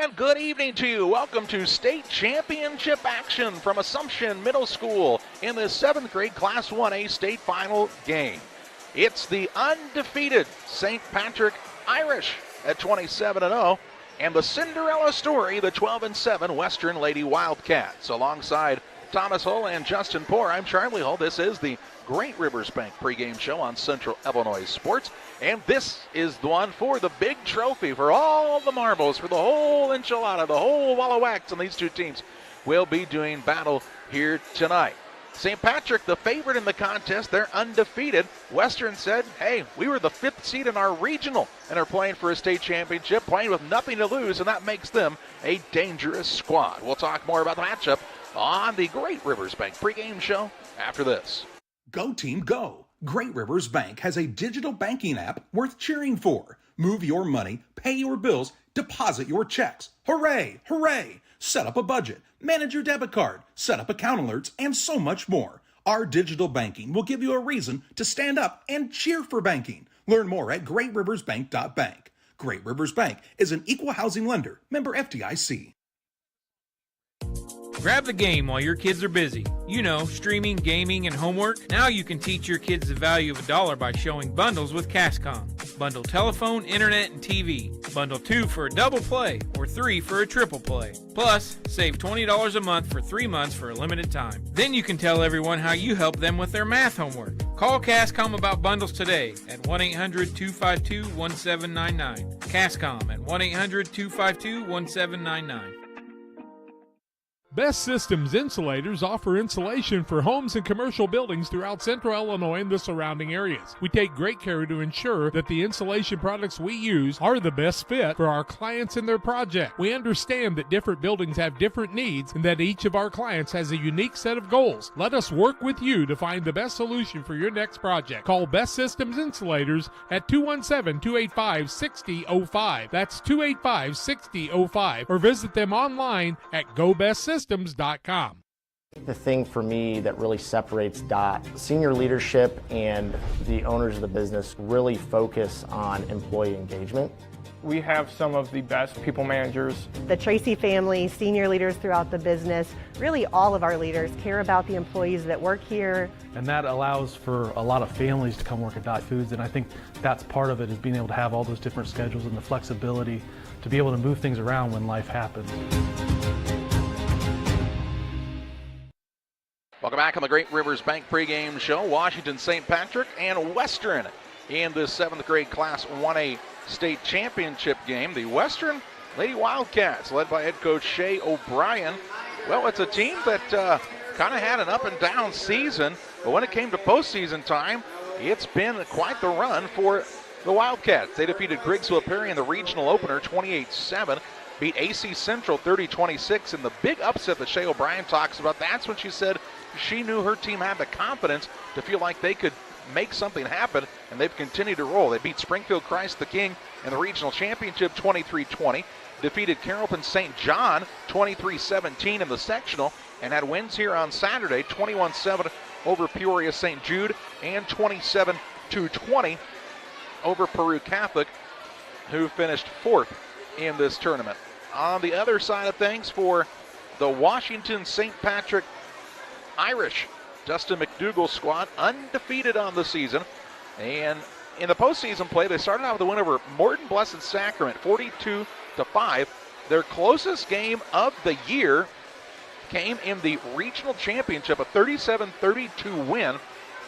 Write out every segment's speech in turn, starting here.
And good evening to you. Welcome to state championship action from Assumption Middle School in the 7th grade Class 1A state final game. It's the undefeated St. Patrick Irish at 27-0 and the Cinderella story, the 12-7 Western Lady Wildcats. Alongside Thomas Hull and Justin Poor, I'm Charlie Hull. This is the Great Rivers Bank pregame show on Central Illinois Sports. And this is the one for the big trophy, for all the marbles, for the whole enchilada, the whole wall of wax. And these two teams will be doing battle here tonight. St. Patrick, the favorite in the contest, they're undefeated. Western said, hey, we were the 5th seed in our regional and are playing for a state championship, playing with nothing to lose, and that makes them a dangerous squad. We'll talk more about the matchup on the Great Rivers Bank pregame show after this. Go team, go! Great Rivers Bank has a digital banking app worth cheering for. Move your money, pay your bills, deposit your checks. Hooray! Hooray! Set up a budget, manage your debit card, set up account alerts, and so much more. Our digital banking will give you a reason to stand up and cheer for banking. Learn more at greatriversbank.bank. Great Rivers Bank is an equal housing lender, member FDIC. Grab the game while your kids are busy. You know, streaming, gaming, and homework. Now you can teach your kids the value of $1 by showing bundles with Cascom. Bundle telephone, internet, and TV. Bundle 2 for a double play or 3 for a triple play. Plus, save $20 a month for 3 months for a limited time. Then you can tell everyone how you help them with their math homework. Call Cascom about bundles today at 1-800-252-1799. Cascom at 1-800-252-1799. Best Systems Insulators offer insulation for homes and commercial buildings throughout Central Illinois and the surrounding areas. We take great care to ensure that the insulation products we use are the best fit for our clients and their project. We understand that different buildings have different needs and that each of our clients has a unique set of goals. Let us work with you to find the best solution for your next project. Call Best Systems Insulators at 217-285-6005. That's 285-6005. Or visit them online at GoBestSystems.com. The thing for me that really separates DOT, senior leadership and the owners of the business really focus on employee engagement. We have some of the best people managers. The Tracy family, senior leaders throughout the business, really all of our leaders care about the employees that work here. And that allows for a lot of families to come work at Dot Foods, and I think that's part of it, is being able to have all those different schedules and the flexibility to be able to move things around when life happens. Welcome back on the Great Rivers Bank pregame show. Washington St. Patrick and Western in the 7th grade Class 1A state championship game. The Western Lady Wildcats, led by head coach Shay O'Brien. Well, it's a team that kind of had an up and down season, but when it came to postseason time, it's been quite the run for the Wildcats. They defeated Griggsville Perry in the regional opener 28-7. Beat AC Central 30-26 in the big upset that Shay O'Brien talks about. That's when she said she knew her team had the confidence to feel like they could make something happen, and they've continued to roll. They beat Springfield Christ the King in the regional championship 23-20, defeated Carrollton St. John 23-17 in the sectional, and had wins here on Saturday 21-7 over Peoria St. Jude and 27-20 over Peru Catholic, who finished 4th in this tournament. On the other side of things, for the Washington St. Patrick Irish, Dustin McDougall's squad undefeated on the season, and in the postseason play, they started out with a win over Morton Blessed Sacrament 42-5. Their closest game of the year came in the regional championship, a 37-32 win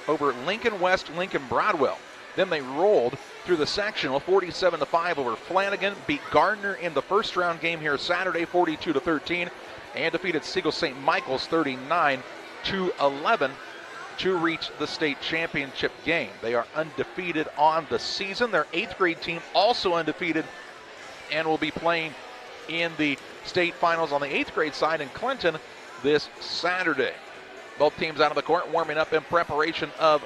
over Lincoln West Lincoln Broadwell. Then they rolled through the sectional 47-5 over Flanagan, beat Gardner in the first round game here Saturday 42-13, and defeated Siegel St. Michael's 39-11 to reach the state championship game. They are undefeated on the season. Their 8th grade team also undefeated and will be playing in the state finals on the 8th grade side in Clinton this Saturday. Both teams out on the court warming up in preparation of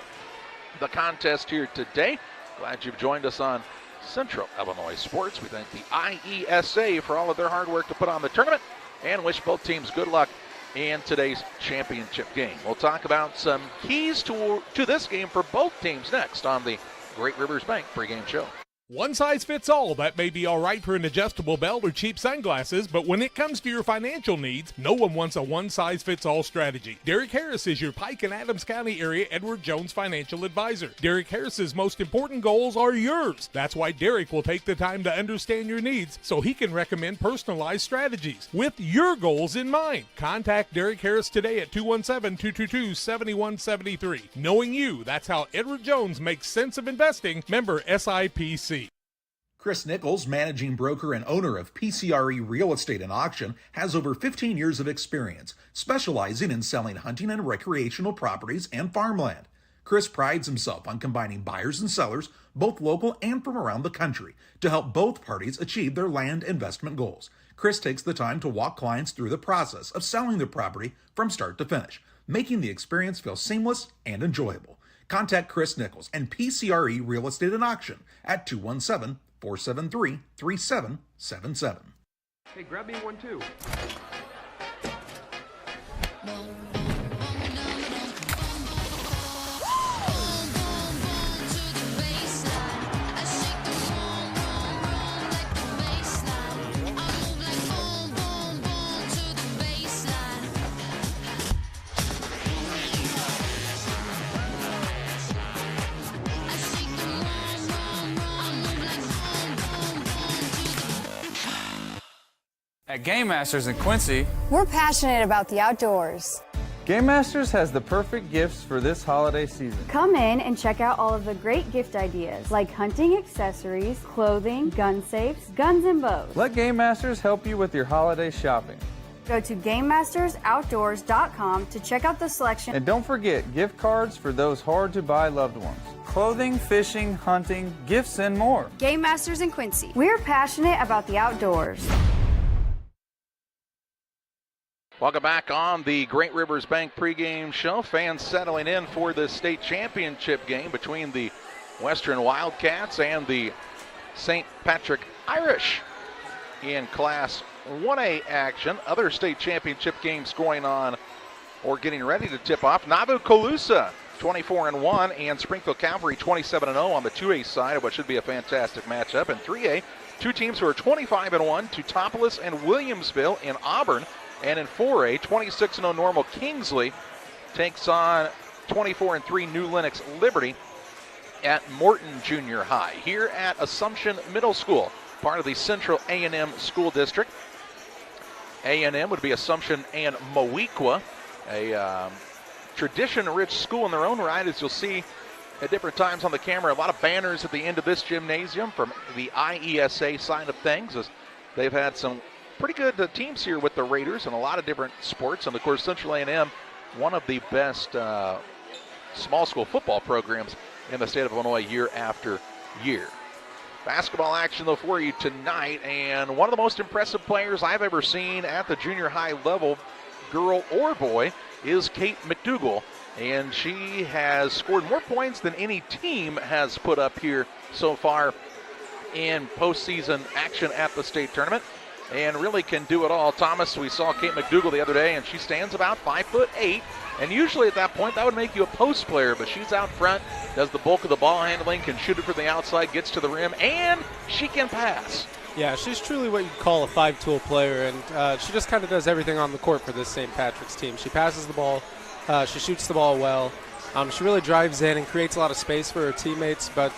the contest here today. Glad you've joined us on Central Illinois Sports. We thank the IESA for all of their hard work to put on the tournament and wish both teams good luck in today's championship game. We'll talk about some keys to this game for both teams next on the Great Rivers Bank pregame show. One size fits all. That may be all right for an adjustable belt or cheap sunglasses, but when it comes to your financial needs, no one wants a one-size-fits-all strategy. Derek Harris is your Pike and Adams County area Edward Jones financial advisor. Derek Harris's most important goals are yours. That's why Derek will take the time to understand your needs so he can recommend personalized strategies with your goals in mind. Contact Derek Harris today at 217-222-7173. Knowing you, that's how Edward Jones makes sense of investing. Member SIPC. Chris Nichols, managing broker and owner of PCRE Real Estate and Auction, has over 15 years of experience, specializing in selling hunting and recreational properties and farmland. Chris prides himself on combining buyers and sellers, both local and from around the country, to help both parties achieve their land investment goals. Chris takes the time to walk clients through the process of selling their property from start to finish, making the experience feel seamless and enjoyable. Contact Chris Nichols and PCRE Real Estate and Auction at 217-473-3777. Hey, grab me one too. At Game Masters in Quincy, we're passionate about the outdoors. Game Masters has the perfect gifts for this holiday season. Come in and check out all of the great gift ideas like hunting accessories, clothing, gun safes, guns and bows. Let Game Masters help you with your holiday shopping. Go to GameMastersOutdoors.com to check out the selection. And don't forget gift cards for those hard-to-buy loved ones. Clothing, fishing, hunting, gifts, and more. Game Masters in Quincy. We're passionate about the outdoors. Welcome back on the Great Rivers Bank pregame show. Fans settling in for the state championship game between the Western Wildcats and the St. Patrick Irish in Class 1A action. Other state championship games going on or getting ready to tip off. Nauvoo-Colusa 24-1 and Springfield Cavalry 27-0 on the 2A side of what should be a fantastic matchup. In 3A, two teams who are 25-1, Teutopolis and Williamsville in Auburn. And in 4A, 26-0 Normal Kingsley takes on 24-3 New Lenox Liberty at Morton Junior High. Here at Assumption Middle School, part of the Central A&M School District. A&M would be Assumption and Moweaqua, a tradition-rich school in their own right, as you'll see at different times on the camera. A lot of banners at the end of this gymnasium from the IESA side of things, as they've had some pretty good teams here with the Raiders and a lot of different sports. And, of course, Central A&M, one of the best small school football programs in the state of Illinois year after year. Basketball action, though, for you tonight. And one of the most impressive players I've ever seen at the junior high level, girl or boy, is Kate McDougal. And she has scored more points than any team has put up here so far in postseason action at the state tournament. And really can do it all. Thomas, we saw Kate McDougal the other day, and she stands about 5'8", and usually at that point that would make you a post player, but she's out front, does the bulk of the ball handling, can shoot it from the outside, gets to the rim, and she can pass. Yeah, she's truly what you'd call a five-tool player, and she just kind of does everything on the court for this St. Patrick's team. She passes the ball, she shoots the ball well, she really drives in and creates a lot of space for her teammates, but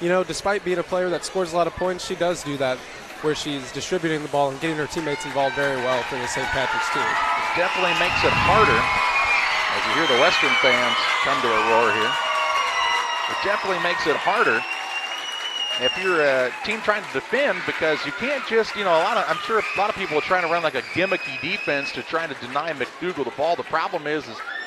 despite being a player that scores a lot of points, she does do that where she's distributing the ball and getting her teammates involved very well for the St. Patrick's team. It definitely makes it harder, as you hear the Western fans come to a roar here. It definitely makes it harder if you're a team trying to defend, because you can't just, I'm sure a lot of people are trying to run like a gimmicky defense to try to deny McDougal the ball. The problem is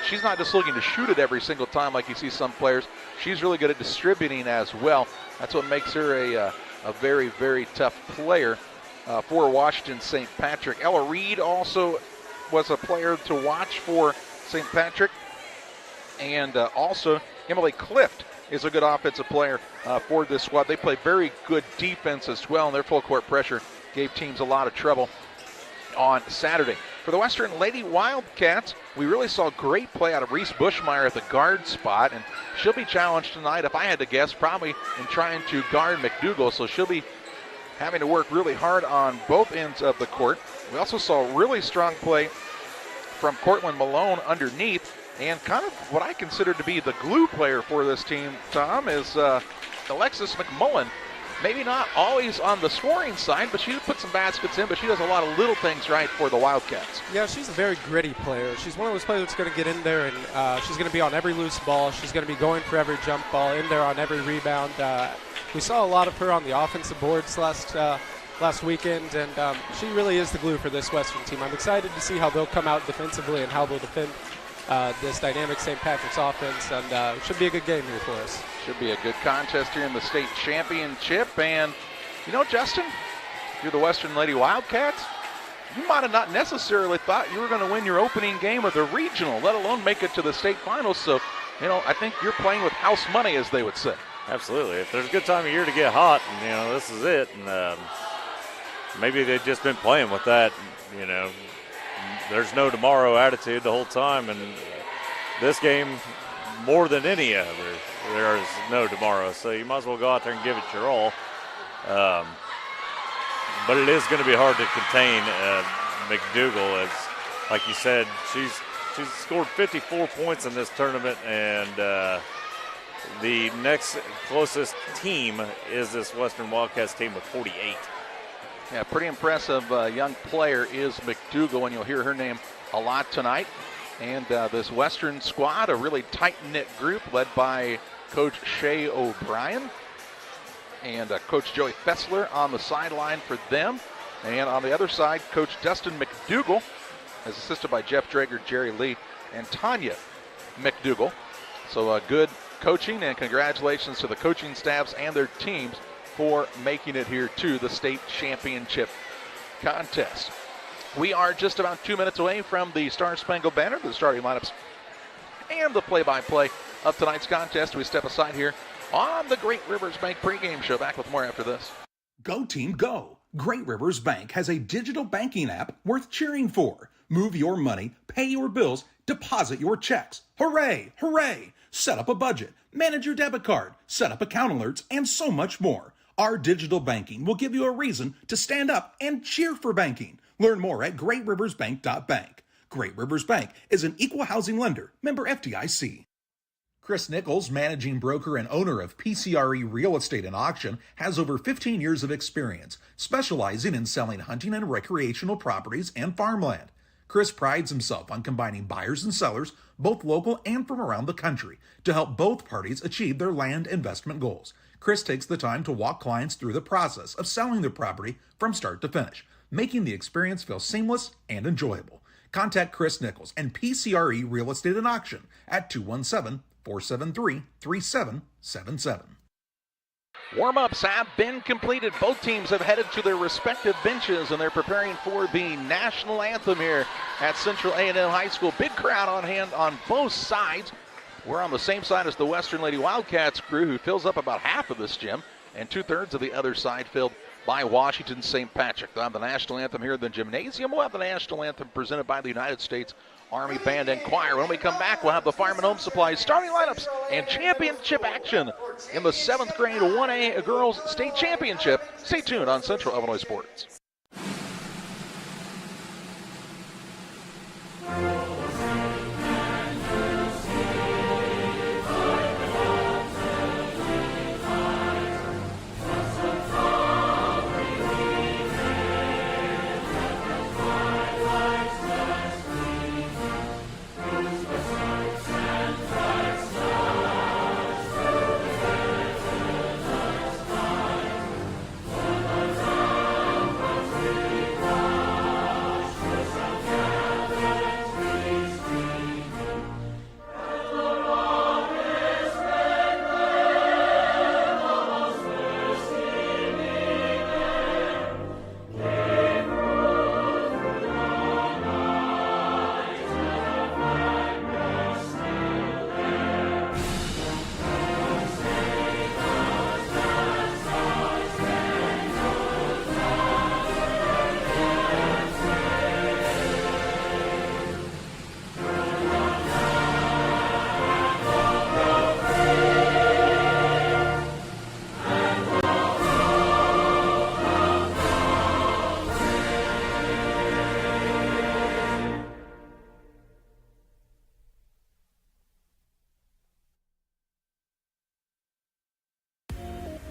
she's not just looking to shoot it every single time like you see some players. She's really good at distributing as well. That's what makes her a very, very tough player for Washington St. Patrick. Ella Reed also was a player to watch for St. Patrick. And also Emily Clift is a good offensive player for this squad. They play very good defense as well, and their full court pressure gave teams a lot of trouble on Saturday. For For the Western Lady Wildcats, we really saw great play out of Reese Bushmeyer at the guard spot, and she'll be challenged tonight, if I had to guess, probably in trying to guard McDougal, so she'll be having to work really hard on both ends of the court. We also saw really strong play from Cortland Malone underneath, and kind of what I consider to be the glue player for this team, Tom, is Alexis McMullen. Maybe not always on the scoring side, but she put some baskets in, but she does a lot of little things right for the Wildcats. Yeah, she's a very gritty player. She's one of those players that's going to get in there, and she's going to be on every loose ball. She's going to be going for every jump ball, in there on every rebound. We saw a lot of her on the offensive boards last weekend, and she really is the glue for this Western team. I'm excited to see how they'll come out defensively and how they'll defend this dynamic St. Patrick's offense, and it should be a good game here for us. Should be a good contest here in the state championship. And, you know, Justin, if you're the Western Lady Wildcats, you might have not necessarily thought you were going to win your opening game of the regional, let alone make it to the state finals. So, you know, I think you're playing with house money, as they would say. Absolutely. If there's a good time of year to get hot, and, you know, this is it. And maybe they've just been playing with that, you know. There's no tomorrow attitude the whole time, and this game, more than any other, there is no tomorrow. So you might as well go out there and give it your all. But it is going to be hard to contain McDougal, as, like you said, she's scored 54 points in this tournament, and the next closest team is this Western Wildcats team with 48. Yeah, pretty impressive young player is McDougal, and you'll hear her name a lot tonight. And this Western squad, a really tight-knit group led by Coach Shay O'Brien and Coach Joey Fessler on the sideline for them. And on the other side, Coach Dustin McDougal, as assisted by Jeff Drager, Jerry Lee, and Tanya McDougal. So good coaching, and congratulations to the coaching staffs and their teams for making it here to the state championship contest. We are just about 2 minutes away from the Star Spangled Banner, the starting lineups, and the play-by-play of tonight's contest. We step aside here on the Great Rivers Bank pregame show. Back with more after this. Go team, go. Great Rivers Bank has a digital banking app worth cheering for. Move your money, pay your bills, deposit your checks. Hooray, hooray. Set up a budget, manage your debit card, set up account alerts, and so much more. Our digital banking will give you a reason to stand up and cheer for banking. Learn more at greatriversbank.bank. Great Rivers Bank is an equal housing lender, member FDIC. Chris Nichols, managing broker and owner of PCRE Real Estate and Auction, has over 15 years of experience, specializing in selling hunting and recreational properties and farmland. Chris prides himself on combining buyers and sellers, both local and from around the country, to help both parties achieve their land investment goals. Chris takes the time to walk clients through the process of selling their property from start to finish, making the experience feel seamless and enjoyable. Contact Chris Nichols and PCRE Real Estate and Auction at 217-473-3777. Warm-ups have been completed. Both teams have headed to their respective benches, and they're preparing for the national anthem here at Central A&M High School. Big crowd on hand on both sides. We're on the same side as the Western Lady Wildcats crew, who fills up about half of this gym, and 2/3 of the other side filled by Washington St. Patrick. They'll have the national anthem here in the gymnasium. We'll have the national anthem presented by the United States Army Band and Choir. When we come back, we'll have the Fireman Home Supply starting lineups and championship action in the 7th grade 1A Girls State Championship. Stay tuned on Central Illinois Sports.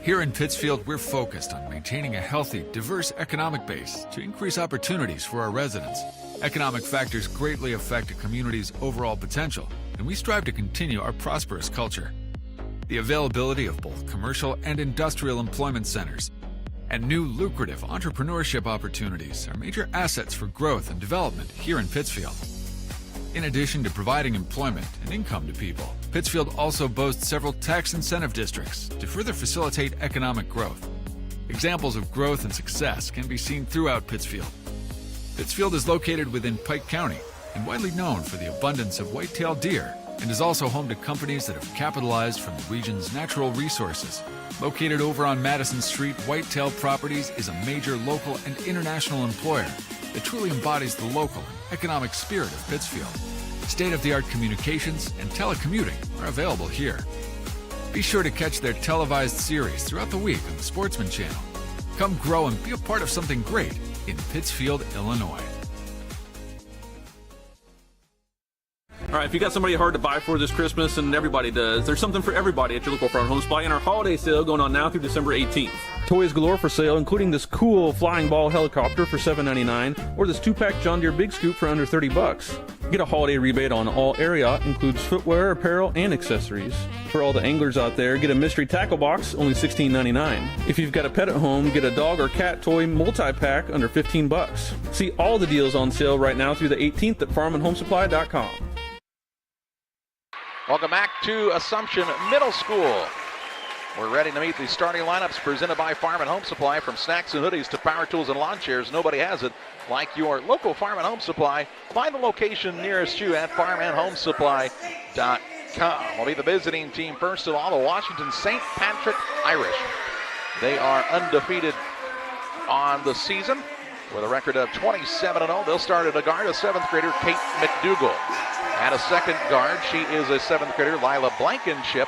Here in Pittsfield, we're focused on maintaining a healthy, diverse economic base to increase opportunities for our residents. Economic factors greatly affect a community's overall potential, and we strive to continue our prosperous culture. The availability of both commercial and industrial employment centers and new lucrative entrepreneurship opportunities are major assets for growth and development here in Pittsfield. In addition to providing employment and income to people, Pittsfield also boasts several tax incentive districts to further facilitate economic growth. Examples of growth and success can be seen throughout Pittsfield. Pittsfield is located within Pike County and widely known for the abundance of white-tailed deer, and is also home to companies that have capitalized from the region's natural resources. Located over on Madison Street, Whitetail Properties is a major local and international employer that truly embodies the local and economic spirit of Pittsfield. State-of-the-art communications and telecommuting are available here. Be sure to catch their televised series throughout the week on the Sportsman Channel. Come grow and be a part of something great in Pittsfield, Illinois. All right, if you got somebody hard to buy for this Christmas, and everybody does, there's something for everybody at your local Farm Home Supply in our holiday sale going on now through December 18th. Toys galore for sale, including this cool flying ball helicopter for $7.99, or this 2-pack John Deere Big Scoop for under $30. Get a holiday rebate on all Ariat, includes footwear, apparel, and accessories. For all the anglers out there, get a mystery tackle box, only $16.99. If you've got a pet at home, get a dog or cat toy multi-pack under $15. See all the deals on sale right now through the 18th at farmandhomesupply.com. Welcome back to Assumption Middle School. We're ready to meet the starting lineups presented by Farm and Home Supply. From snacks and hoodies to power tools and lawn chairs, nobody has it like your local Farm and Home Supply. Find the location nearest you at farmandhomesupply.com. We'll be the visiting team first of all, the Washington St. Patrick Irish. They are undefeated on the season with a record of 27-0. They'll start at a guard, a 7th grader, Kate McDougall. At a second guard, she is a 7th grader, Lila Blankenship.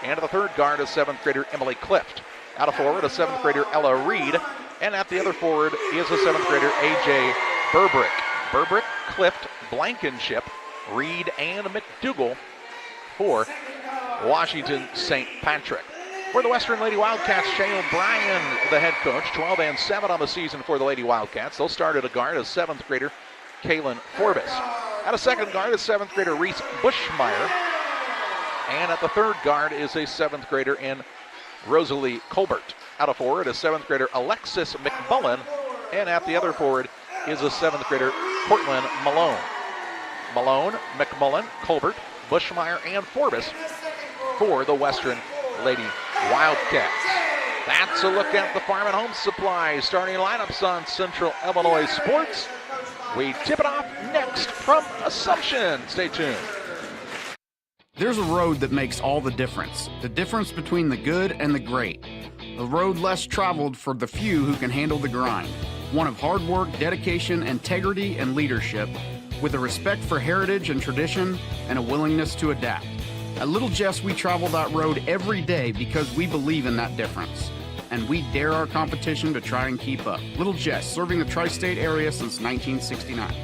And at the third guard, a 7th grader, Emily Clift. At a forward, a 7th grader, Ella Reed. And at the other forward is a 7th grader, AJ Burbrick. Burbrick, Clift, Blankenship, Reed, and McDougall for Washington St. Patrick. For the Western Lady Wildcats, Shay O'Brien, the head coach, 12-7 on the season for the Lady Wildcats. They'll start at a guard, a 7th grader, Kaylin Forbes. At a second guard is 7th grader Reese Bushmeyer. And at the third guard is a 7th grader in Rosalie Colbert. Out of forward is 7th grader Alexis McMullen. And at the other forward is a 7th grader Portland Malone. Malone, McMullen, Colbert, Bushmeyer, and Forbes for the Western Lady Wildcats. That's a look at the Farm and Home Supply starting lineups on Central Illinois Sports. We tip it off next from Assumption. Stay tuned. There's a road that makes all the difference between the good and the great. A road less traveled for the few who can handle the grind. One of hard work, dedication, integrity, and leadership, with a respect for heritage and tradition and a willingness to adapt. At Little Jess, we travel that road every day because we believe in that difference. And we dare our competition to try and keep up. Little Jess, serving the tri-state area since 1969.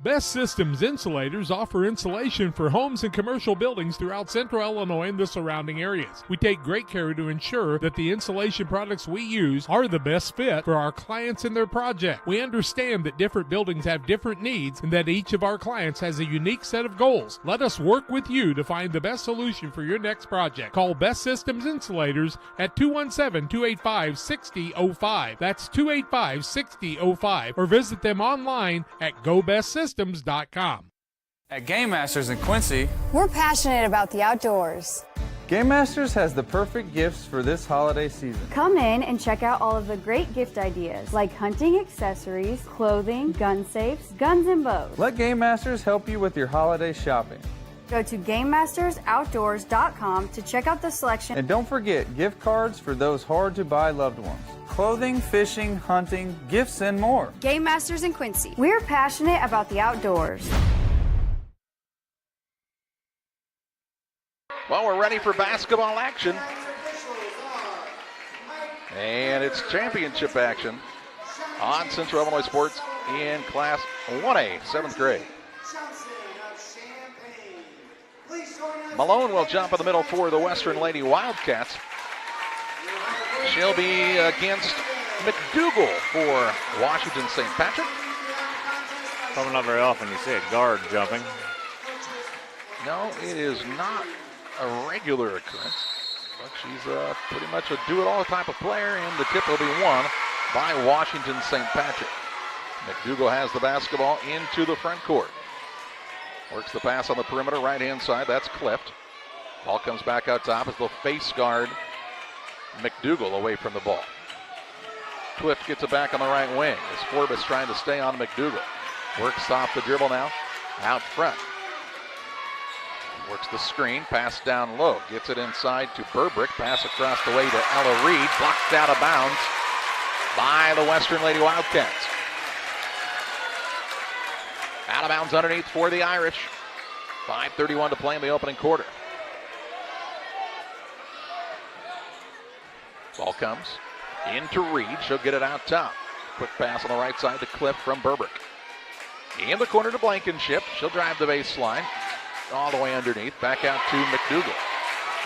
Best Systems Insulators offer insulation for homes and commercial buildings throughout Central Illinois and the surrounding areas. We take great care to ensure that the insulation products we use are the best fit for our clients and their project. We understand that different buildings have different needs and that each of our clients has a unique set of goals. Let us work with you to find the best solution for your next project. Call Best Systems Insulators at 217-285-6005. That's 285-6005. Or visit them online at GoBestSystems.com. At Game Masters in Quincy, we're passionate about the outdoors. Game Masters has the perfect gifts for this holiday season. Come in and check out all of the great gift ideas like hunting accessories, clothing, gun safes, guns and bows. Let Game Masters help you with your holiday shopping. Go to GameMastersOutdoors.com to check out the selection. And don't forget gift cards for those hard-to-buy loved ones. Clothing, fishing, hunting, gifts, and more. Game Masters in Quincy. We're passionate about the outdoors. Well, we're ready for basketball action. And it's championship action on Central Illinois Sports Class 1A, 7th grade. Please Malone will jump in the middle for the Western Lady Wildcats. She'll be against McDougal for Washington St. Patrick. Probably not very often you see a guard jumping. No, it is not a regular occurrence, but she's pretty much a do-it-all type of player, and the tip will be won by Washington St. Patrick. McDougal has the basketball into the front court. Works the pass on the perimeter, right-hand side. That's Clift. Ball comes back out top as they'll face guard McDougal away from the ball. Clift gets it back on the right wing as Forbes trying to stay on McDougal. Works off the dribble now, out front. Works the screen, pass down low. Gets it inside to Burbrick. Pass across the way to Ella Reed. Blocked out of bounds by the Western Lady Wildcats. Out of bounds underneath for the Irish. 5:31 to play in the opening quarter. Ball comes into Reed. She'll get it out top. Quick pass on the right side to Cliff from Burbrick. In the corner to Blankenship. She'll drive the baseline. All the way underneath. Back out to McDougal.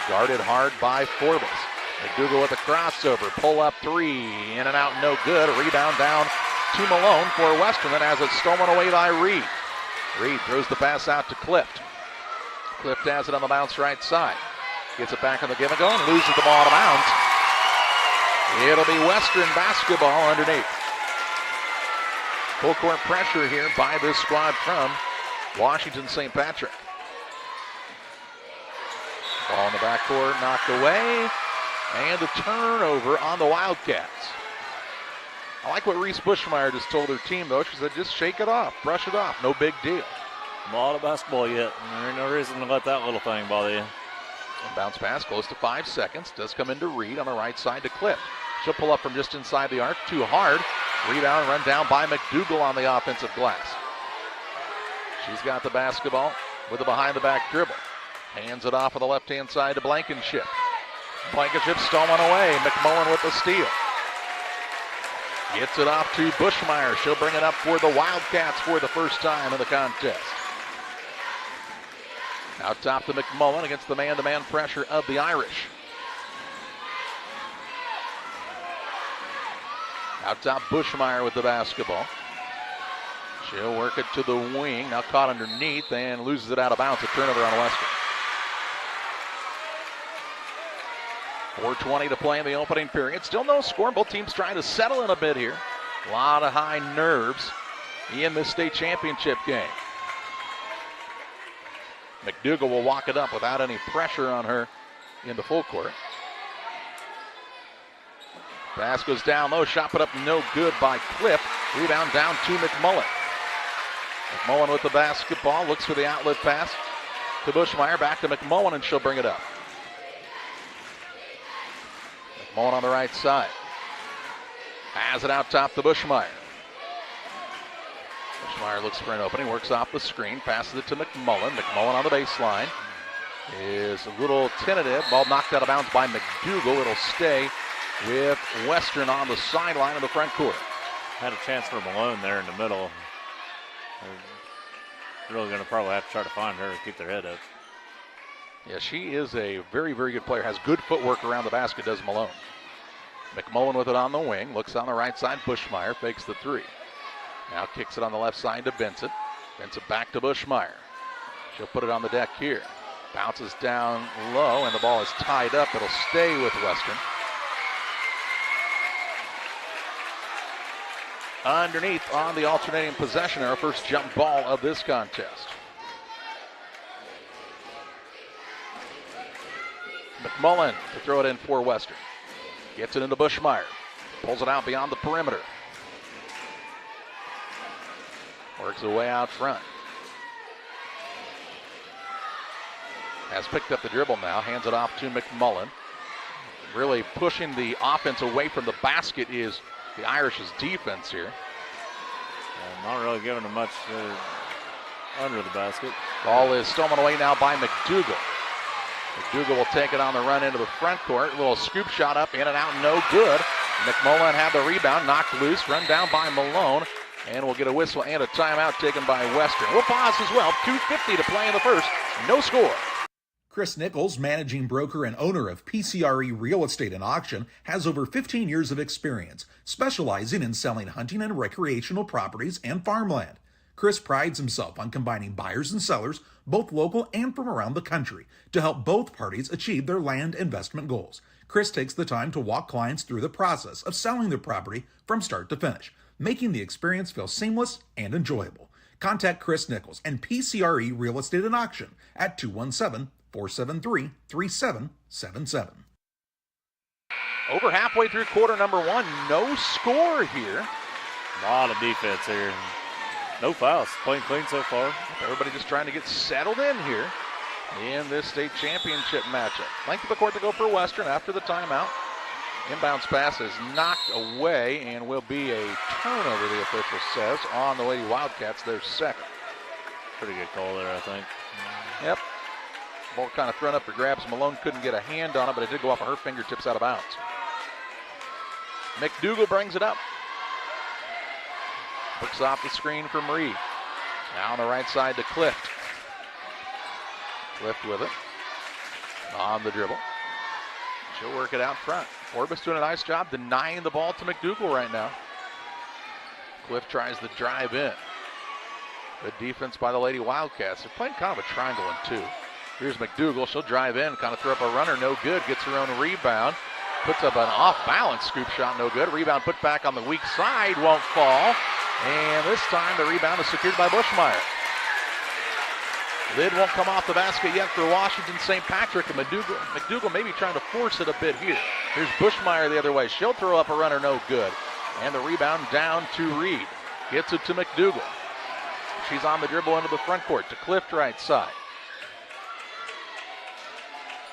Guarded hard by Forbes. McDougal with a crossover. Pull up three. In and out, no good. A rebound down to Malone for Western. Then has it stolen away by Reed. Reed throws the pass out to Clift. Clift has it on the bounce right side. Gets it back on the give and go and loses the ball out of bounds. It'll be Western basketball underneath. Full court pressure here by this squad from Washington St. Patrick. Ball in the backcourt knocked away. And the turnover on the Wildcats. I like what Reese Bushmeyer just told her team, though. She said, just shake it off, brush it off, no big deal. Not a basketball yet. There ain't no reason to let that little thing bother you. And bounce pass close to 5 seconds. Does come into Reed on the right side to Cliff. She'll pull up from just inside the arc. Too hard. Rebound run down by McDougal on the offensive glass. She's got the basketball with a behind-the-back dribble. Hands it off on the left-hand side to Blankenship. Blankenship stolen away. McMullen with the steal. Gets it off to Bushmeyer. She'll bring it up for the Wildcats for the first time in the contest. Out top to McMullen against the man-to-man pressure of the Irish. Out top, Bushmeyer with the basketball. She'll work it to the wing. Now caught underneath and loses it out of bounds. A turnover on Western. 4:20 to play in the opening period. Still no score. Both teams trying to settle in a bit here. A lot of high nerves in this state championship game. McDougal will walk it up without any pressure on her in the full court. Pass goes down low. Shot put up no good by Cliff. Rebound down to McMullen. McMullen with the basketball. Looks for the outlet pass to Bushmeyer. Back to McMullen and she'll bring it up. McMullen on the right side. Has it out top to Bushmeyer. Bushmeyer looks for an opening. Works off the screen. Passes it to McMullen. McMullen on the baseline. Is a little tentative. Ball knocked out of bounds by McDougal. It'll stay with Western on the sideline of the front court. Had a chance for Malone there in the middle. They're really going to probably have to try to find her and keep their head up. Yeah, she is a very, very good player. Has good footwork around the basket, does Malone. McMullen with it on the wing. Looks on the right side. Bushmeyer fakes the three. Now kicks it on the left side to Vincent. Vincent back to Bushmeyer. She'll put it on the deck here. Bounces down low, and the ball is tied up. It'll stay with Western. Underneath on the alternating possession, our first jump ball of this contest. McMullen to throw it in for Western. Gets it into Bushmeyer. Pulls it out beyond the perimeter. Works away out front. Has picked up the dribble now. Hands it off to McMullen. Really pushing the offense away from the basket is the Irish's defense here. Not really giving them much under the basket. Ball is stolen away now by McDougal. McDougal will take it on the run into the front court. A little scoop shot up, in and out, no good. McMullen had the rebound, knocked loose, run down by Malone. And we'll get a whistle and a timeout taken by Western. We'll pause as well. 2:50 to play in the first. No score. Chris Nichols, managing broker and owner of PCRE Real Estate and Auction, has over 15 years of experience, specializing in selling hunting and recreational properties and farmland. Chris prides himself on combining buyers and sellers, both local and from around the country, to help both parties achieve their land investment goals. Chris takes the time to walk clients through the process of selling their property from start to finish, making the experience feel seamless and enjoyable. Contact Chris Nichols and PCRE Real Estate and Auction at 217-473-3777. Over halfway through quarter number one, no score here. A lot of defense here. No fouls, playing clean so far. Everybody just trying to get settled in here in this state championship matchup. Length of the court to go for Western after the timeout. Inbounds pass is knocked away and will be a turnover, the official says, on the Lady Wildcats, their second. Pretty good call there, I think. Yep. Ball kind of thrown up for grabs. Malone couldn't get a hand on it, but it did go off of her fingertips out of bounds. McDougal brings it up. Looks off the screen from Reed. Now on the right side to Clift. Clift with it. On the dribble. She'll work it out front. Forbes doing a nice job denying the ball to McDougal right now. Clift tries to drive in. Good defense by the Lady Wildcats. They're playing kind of a triangle in two. Here's McDougal. She'll drive in, kind of throw up a runner. No good. Gets her own rebound. Puts up an off-balance scoop shot. No good. Rebound put back on the weak side. Won't fall. And this time the rebound is secured by Bushmeyer. Lid won't come off the basket yet for Washington St. Patrick, and McDougal maybe trying to force it a bit here. Here's Bushmeyer the other way. She'll throw up a runner, no good. And the rebound down to Reed. Gets it to McDougal. She's on the dribble into the front court to Clift right side.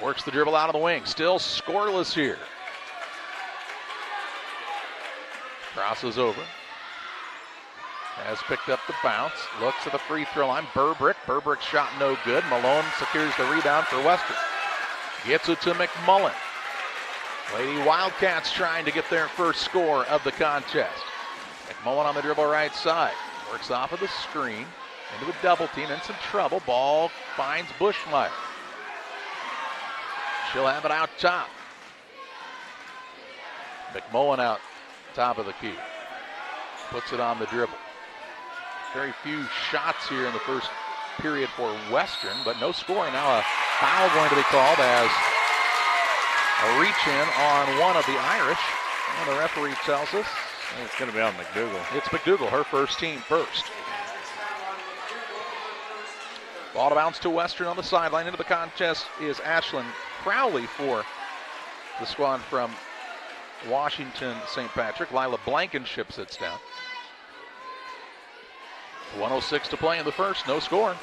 Works the dribble out of the wing. Still scoreless here. Crosses over. Has picked up the bounce. Looks at the free throw line. Burbrick shot no good. Malone secures the rebound for Western. Gets it to McMullen. Lady Wildcats trying to get their first score of the contest. McMullen on the dribble right side. Works off of the screen. Into the double team. In some trouble. Ball finds Bushmeyer. She'll have it out top. McMullen out top of the key. Puts it on the dribble. Very few shots here in the first period for Western, but no scoring. Now a foul going to be called as a reach-in on one of the Irish. And the referee tells us it's going to be on McDougal. It's McDougal, her first team first. Ball to bounce to Western on the sideline. Into the contest is Ashlyn Crowley for the squad from Washington St. Patrick. Lila Blankenship sits down. 1:06 to play in the first, no score.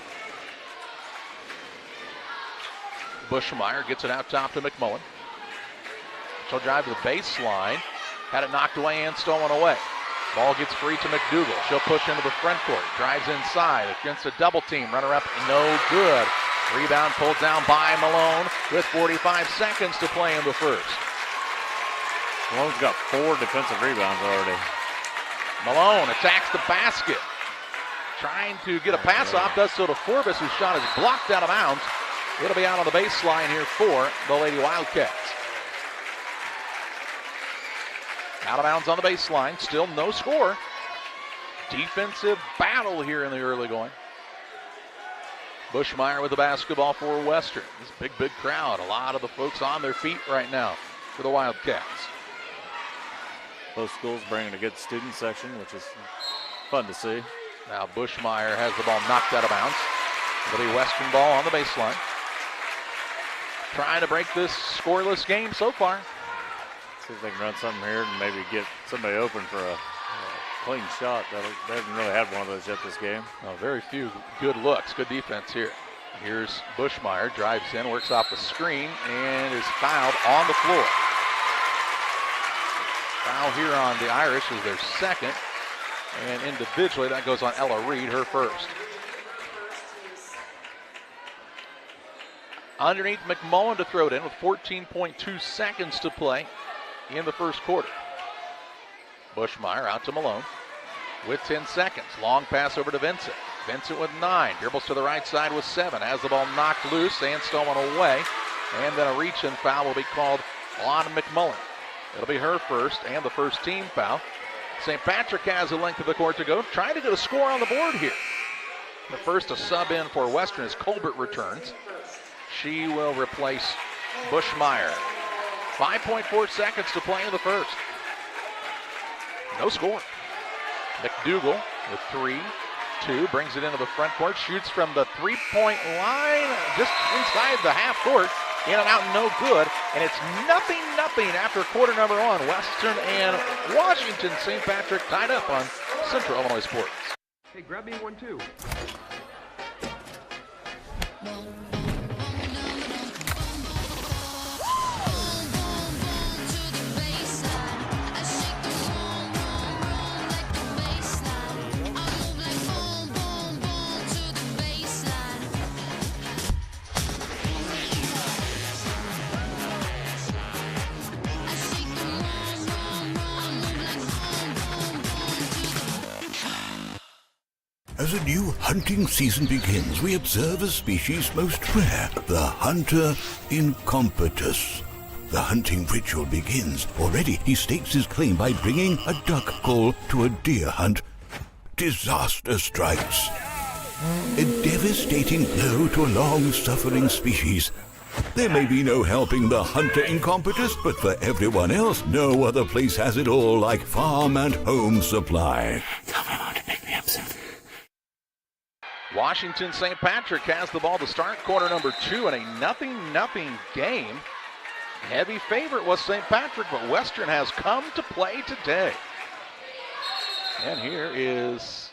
Bushmeyer gets it out top to McMullen. She'll drive to the baseline. Had it knocked away and stolen away. Ball gets free to McDougal. She'll push into the front court. Drives inside against a double team. Runner up, no good. Rebound pulled down by Malone with 45 seconds to play in the first. Malone's got 4 defensive rebounds already. Malone attacks the basket. Trying to get a pass off, does so to Forbes, whose shot is blocked out of bounds. It'll be out on the baseline here for the Lady Wildcats. Out of bounds on the baseline, still no score. Defensive battle here in the early going. Bushmeyer with the basketball for Western. This big crowd. A lot of the folks on their feet right now for the Wildcats. Both schools bringing a good student section, which is fun to see. Now Bushmeyer has the ball knocked out of bounds. It'll be Western ball on the baseline. Trying to break this scoreless game so far. See if they can run something here and maybe get somebody open for a clean shot. They haven't really had one of those yet this game. No, very few good looks. Good defense here. Here's Bushmeyer, drives in, works off the screen, and is fouled on the floor. Foul here on the Irish is their second. And individually, that goes on Ella Reed, her first. Underneath McMullen to throw it in with 14.2 seconds to play in the first quarter. Bushmeyer out to Malone with 10 seconds. Long pass over to Vincent. Vincent with 9. Dribbles to the right side with 7. Has the ball knocked loose and stolen away. And then a reach-in foul will be called on McMullen. It'll be her first and the first team foul. St. Patrick has the length of the court to go, trying to get a score on the board here. The first to sub in for Western as Colbert returns. She will replace Bushmeyer. 5.4 seconds to play in the first. No score. McDougal with 3, 2, brings it into the front court, shoots from the three-point line, just inside the half court, in and out, no good, and it's nothing after quarter number 1. Western and Washington St. Patrick tied up on Central Illinois Sports. Hey, grab me 1, 2. As a new hunting season begins, we observe a species most rare, the hunter incompetus. The hunting ritual begins. Already he stakes his claim by bringing a duck call to a deer hunt. Disaster strikes. A devastating blow to a long-suffering species. There may be no helping the hunter incompetus, but for everyone else, no other place has it all like Farm and Home Supply. Washington St. Patrick has the ball to start quarter number 2 in a 0-0 game. Heavy favorite was St. Patrick, but Western has come to play today. And here is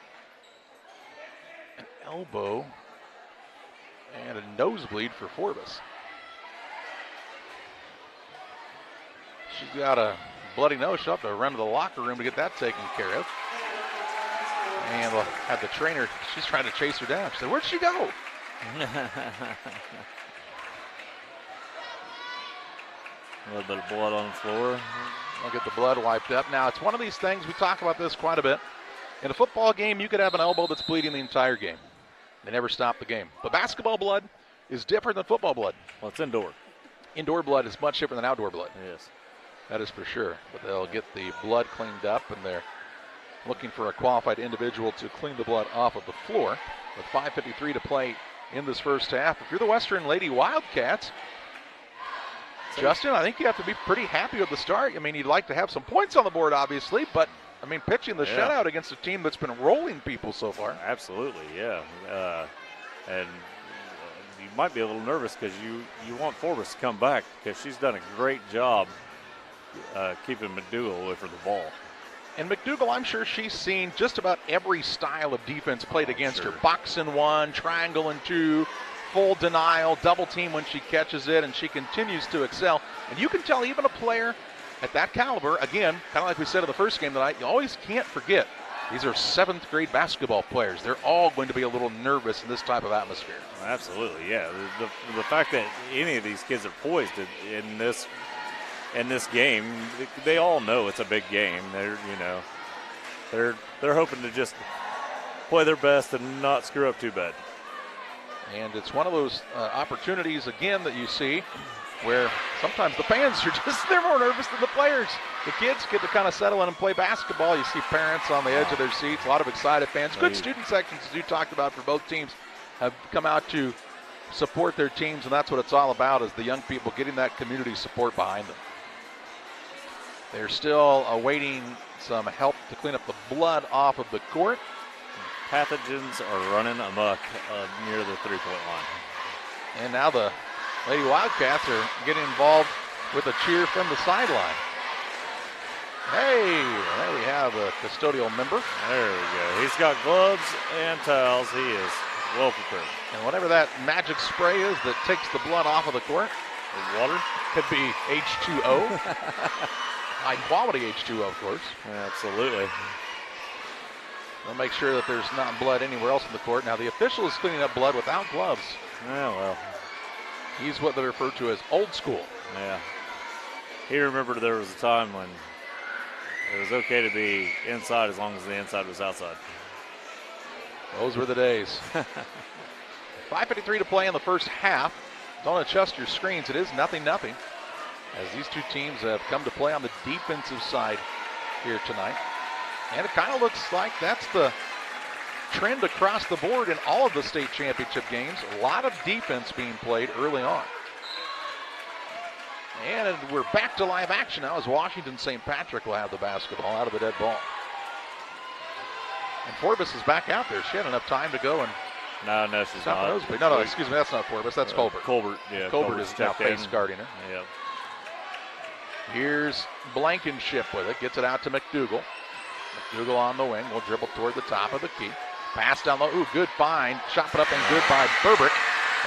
an elbow and a nosebleed for Forbes. She's got a bloody nose. She'll have to run to the locker room to get that taken care of. And we'll have the trainer, she's trying to chase her down. She said, where'd she go? A little bit of blood on the floor. I'll get the blood wiped up. Now, it's one of these things, we talk about this quite a bit. In a football game, you could have an elbow that's bleeding the entire game. They never stop the game. But basketball blood is different than football blood. Well, it's indoor. Indoor blood is much different than outdoor blood. Yes. That is for sure. But they'll get the blood cleaned up, and they're looking for a qualified individual to clean the blood off of the floor. With 5:53 to play in this first half. If you're the Western Lady Wildcats, Justin, I think you have to be pretty happy with the start. I mean, you'd like to have some points on the board, obviously, but, I mean, pitching the shutout against a team that's been rolling people so far. Absolutely, yeah. And you might be a little nervous because you want Forbes to come back because she's done a great job keeping McDougal away from the ball. And McDougal, I'm sure she's seen just about every style of defense played against her. Box and 1, triangle and 2, full denial, double team when she catches it, and she continues to excel. And you can tell even a player at that caliber, again, kind of like we said in the first game tonight, you always can't forget these are 7th grade basketball players. They're all going to be a little nervous in this type of atmosphere. Absolutely, yeah. The fact that any of these kids are poised in this game, they all know it's a big game. They're hoping to just play their best and not screw up too bad. And it's one of those opportunities again that you see where sometimes the fans are they're more nervous than the players. The kids get to kind of settle in and play basketball. You see parents on the edge of their seats, a lot of excited fans. Good student sections, as you talked about, for both teams have come out to support their teams, and that's what it's all about, is the young people getting that community support behind them. They're still awaiting some help to clean up the blood off of the court. Pathogens are running amok near the three-point line. And now the Lady Wildcats are getting involved with a cheer from the sideline. Hey, there we have a custodial member. There we go. He's got gloves and towels. He is well prepared. And whatever that magic spray is that takes the blood off of the court, the water, could be H2O. High quality H2O, of course. Absolutely. They'll make sure that there's not blood anywhere else in the court. Now the official is cleaning up blood without gloves. Yeah, well. He's what they refer to as old school. Yeah. He remembered there was a time when it was okay to be inside as long as the inside was outside. Those were the days. 5:53 to play in the first half. Don't adjust your screens. It is 0-0 as these two teams have come to play on the defensive side here tonight. And it kind of looks like that's the trend across the board in all of the state championship games. A lot of defense being played early on. And we're back to live action now as Washington St. Patrick will have the basketball out of the dead ball. And Forbes is back out there. She had enough time to go and No, she's not. No, excuse me, that's not Forbes. That's Colbert. Colbert, yeah. Colbert is now face guarding her. Yeah. Here's Blankenship with it. Gets it out to McDougal. McDougal on the wing. Will dribble toward the top of the key. Pass down low. Ooh, good find. Shot put up and good by Burbrick.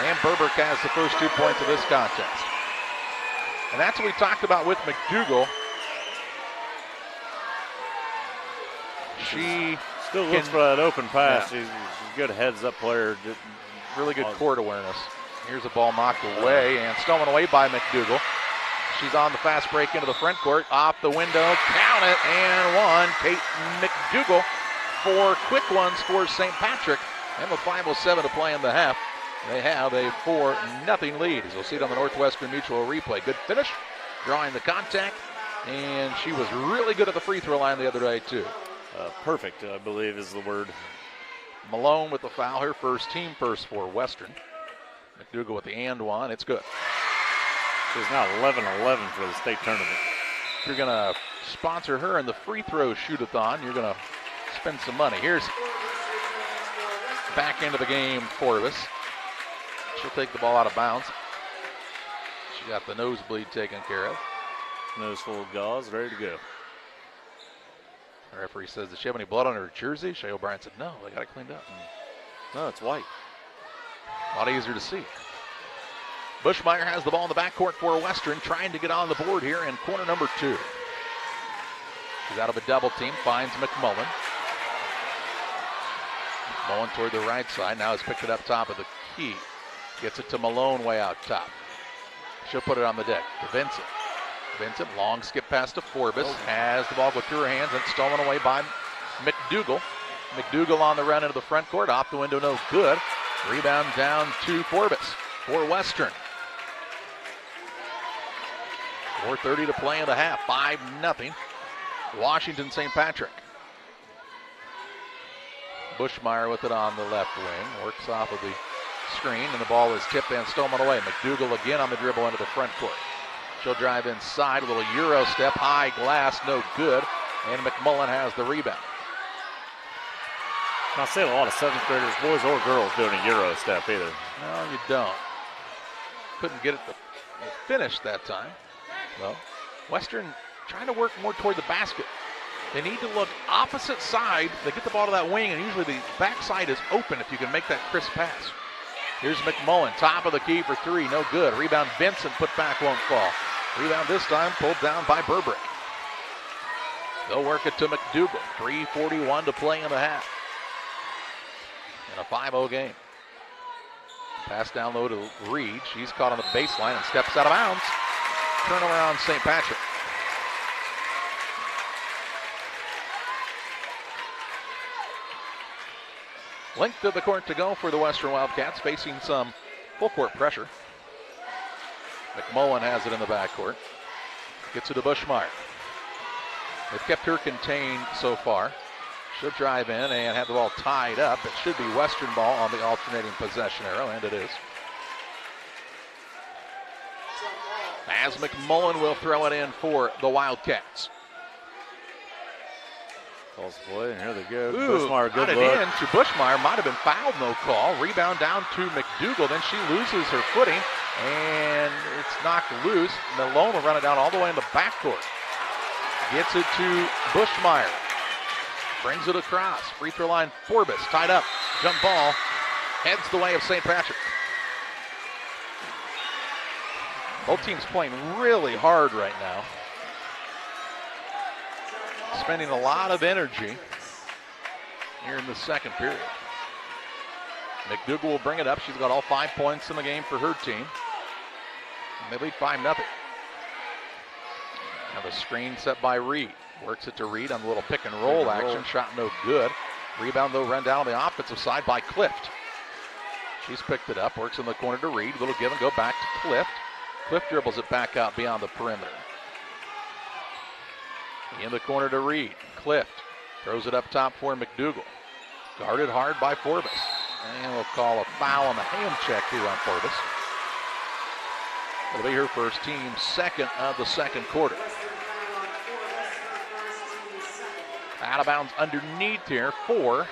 And Burbrick has the first 2 points of this contest. And that's what we talked about with McDougal. She still looks for that open pass. Yeah. She's a good heads-up player. Really good court awareness. Here's a ball knocked away and stolen away by McDougal. She's on the fast break into the front court. Off the window. Count it. And one. Kate McDougal. 4 quick ones for St. Patrick. And with 5:07 to play in the half, they have a 4-0 lead. As we'll see it on the Northwestern Mutual replay. Good finish. Drawing the contact. And she was really good at the free throw line the other day, too. Perfect, I believe, is the word. Malone with the foul. Her first, team first for Western. McDougal with the and one. It's good. She's now 11-11 for the state tournament. If you're going to sponsor her in the free throw shoot-a-thon, you're going to spend some money. Here's back into the game, Forbes. She'll take the ball out of bounds. She got the nosebleed taken care of. Nose full of gauze, ready to go. The referee says, does she have any blood on her jersey? Shay O'Brien said, no, they got it cleaned up. No, it's white. A lot easier to see. Bushmeyer has the ball in the backcourt for Western, trying to get on the board here in corner number 2. She's out of a double team, finds McMullen. McMullen toward the right side, now has picked it up top of the key. Gets it to Malone way out top. She'll put it on the deck to Vincent. Vincent, long skip pass to Forbes. Has the ball go through her hands and stolen away by McDougal. McDougal on the run into the front court. Off the window, no good. Rebound down to Forbes for Western. 4:30 to play in the half. 5-0. Washington St. Patrick. Bushmeyer with it on the left wing. Works off of the screen, and the ball is tipped and stolen away. McDougal again on the dribble into the front court. She'll drive inside, a little Euro step, high glass, no good. And McMullen has the rebound. Not seeing a lot of 7th graders, boys or girls, doing a Euro step either. No, you don't. Couldn't get it to finish that time. Well, Western trying to work more toward the basket. They need to look opposite side. They get the ball to that wing, and usually the backside is open if you can make that crisp pass. Here's McMullen, top of the key for 3, no good. Rebound, Benson, put back, won't fall. Rebound this time, pulled down by Burbrick. They'll work it to McDougal. 3:41 to play in the half. In a 5-0 game. Pass down low to Reed. She's caught on the baseline and steps out of bounds. Turnaround St. Patrick. Length of the court to go for the Western Wildcats, facing some full court pressure. McMullen has it in the backcourt. Gets it to Bushmeyer. They've kept her contained so far. She'll drive in and have the ball tied up. It should be Western ball on the alternating possession arrow, and it is. As McMullen will throw it in for the Wildcats. False play, and here they go. Ooh, Bushmeyer, good got it look. in to Bushmeyer. Might have been fouled, no call. Rebound down to McDougal. Then she loses her footing, and it's knocked loose. Malone will run it down all the way in the backcourt. Gets it to Bushmeyer. Brings it across. Free throw line, Forbes tied up. Jump ball. Heads the way of St. Patrick. Both teams playing really hard right now. Spending a lot of energy here in the second period. McDougal will bring it up. She's got all 5 points in the game for her team. And they lead 5-0. Now the screen set by Reed. Works it to Reed on the little pick and roll action. Shot no good. Rebound, though, run down on the offensive side by Clift. She's picked it up, works in the corner to Reed. Little give and go back to Clift. Clift dribbles it back out beyond the perimeter. In the corner to Reed. Clift throws it up top for McDougal. Guarded hard by Forbes. And we'll call a foul on the hand check here on Forbes. It'll be her first, team second of the second quarter. Out of bounds underneath here for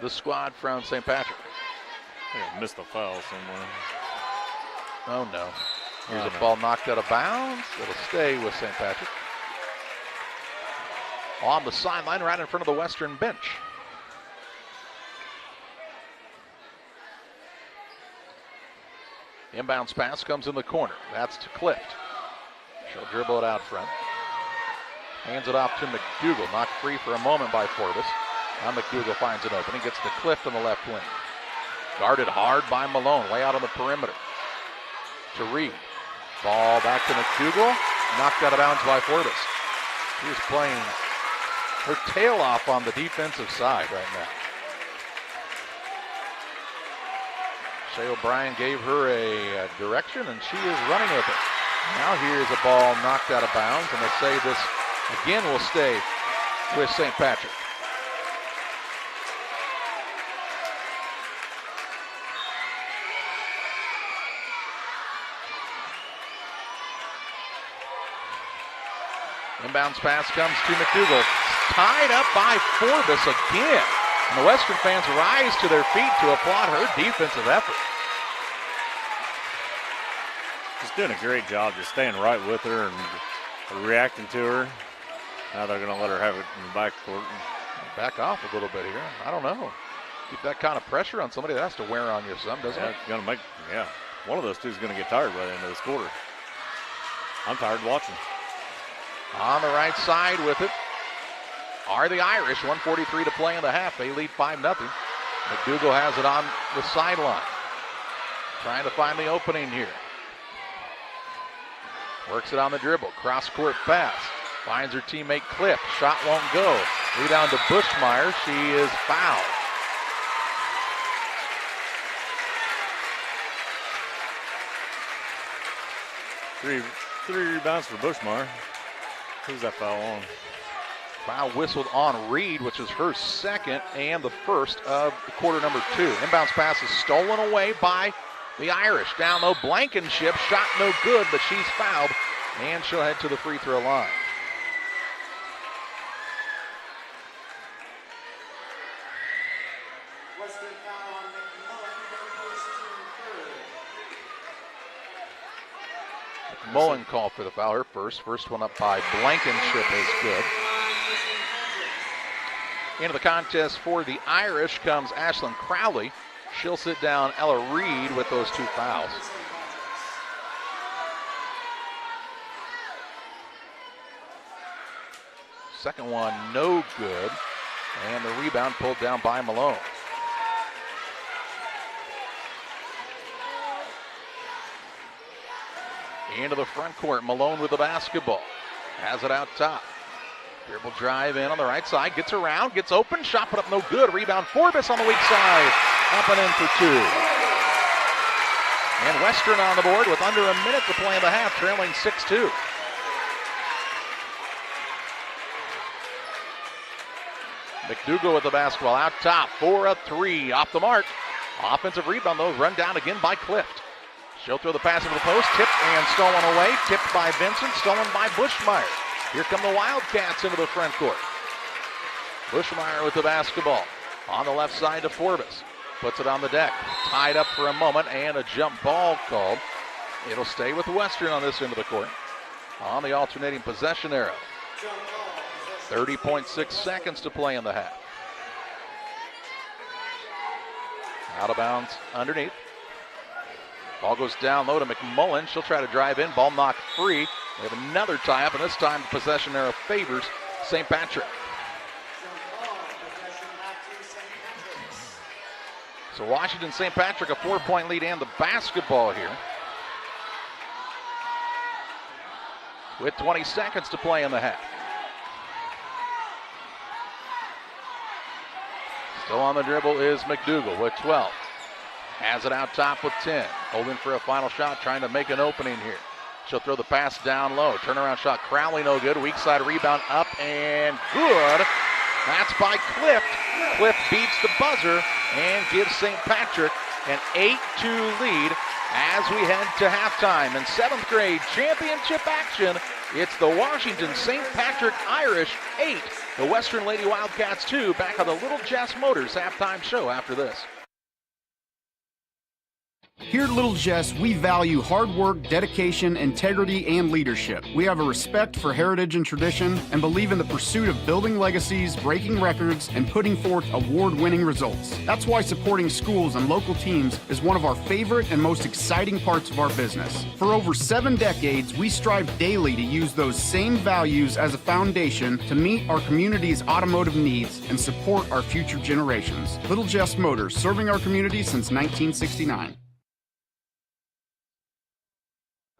the squad from St. Patrick. I missed a foul somewhere. Oh no. Here's a ball knocked out of bounds. It'll stay with St. Patrick. On the sideline right in front of the Western bench. Inbounds pass comes in the corner. That's to Clift. She'll dribble it out front. Hands it off to McDougal. Knocked free for a moment by Forbes. Now McDougal finds an opening. Gets to Clift on the left wing. Guarded hard by Malone. Way out on the perimeter. To Reed. Ball back to McDougal. Knocked out of bounds by Forbes. She's playing her tail off on the defensive side right now. Shay O'Brien gave her a direction, and she is running with it. Now here's a ball knocked out of bounds, and they say this again will stay with St. Patrick. Inbounds pass comes to McDougal. Tied up by Forbes again. And the Western fans rise to their feet to applaud her defensive effort. Just doing a great job, just staying right with her and reacting to her. Now they're going to let her have it in the backcourt. Back off a little bit here. I don't know. Keep that kind of pressure on somebody that has to wear on you some, doesn't it? It's going to make, one of those two is going to get tired by the end of this quarter. I'm tired watching. On the right side with it are the Irish. 1:43 to play in the half. They lead 5-0. McDougal has it on the sideline. Trying to find the opening here. Works it on the dribble. Cross-court pass. Finds her teammate Clift. Shot won't go. Rebound to Bushmeyer. She is fouled. Three rebounds for Bushmeyer. Who's that foul on? Foul whistled on Reed, which is her second and the first of quarter number 2. Inbounds pass is stolen away by the Irish. Down low, Blankenship. Shot no good, but she's fouled, and she'll head to the free throw line. Mullen called for the foul, her first. First one up by Blankenship is good. Into the contest for the Irish comes Ashlyn Crowley. She'll sit down Ella Reed with those 2 fouls. Second one, no good. And the rebound pulled down by Malone. Into the front court, Malone with the basketball. Has it out top. Dribble drive in on the right side, gets around, gets open, shot put up no good. Rebound Forbes on the weak side, up and in for 2. And Western on the board with under a minute to play in the half, trailing 6-2. McDougal with the basketball out top, 4 of 3 off the mark. Offensive rebound though, run down again by Clift. She'll throw the pass into the post, tipped and stolen away. Tipped by Vincent, stolen by Bushmeyer. Here come the Wildcats into the front court. Bushmeyer with the basketball. On the left side to Forbes. Puts it on the deck. Tied up for a moment and a jump ball called. It'll stay with Western on this end of the court. On the alternating possession arrow. 30.6 seconds to play in the half. Out of bounds underneath. Ball goes down low to McMullen. She'll try to drive in. Ball knocked free. We have another tie-up, and this time the possession arrow favors St. Patrick. So Washington St. Patrick a 4-point lead and the basketball here. With 20 seconds to play in the half. Still on the dribble is McDougal with 12. Has it out top with 10. Holding for a final shot, trying to make an opening here. She'll throw the pass down low. Turnaround shot, Crowley no good. Weak side rebound up and good. That's by Clift. Clift beats the buzzer and gives St. Patrick an 8-2 lead as we head to halftime. In 7th grade championship action, it's the Washington St. Patrick Irish 8, the Western Lady Wildcats 2, back on the Little Jess Motors halftime show after this. Here at Little Jess, we value hard work, dedication, integrity, and leadership. We have a respect for heritage and tradition and believe in the pursuit of building legacies, breaking records, and putting forth award-winning results. That's why supporting schools and local teams is one of our favorite and most exciting parts of our business. For over 7 decades, we strive daily to use those same values as a foundation to meet our community's automotive needs and support our future generations. Little Jess Motors, serving our community since 1969.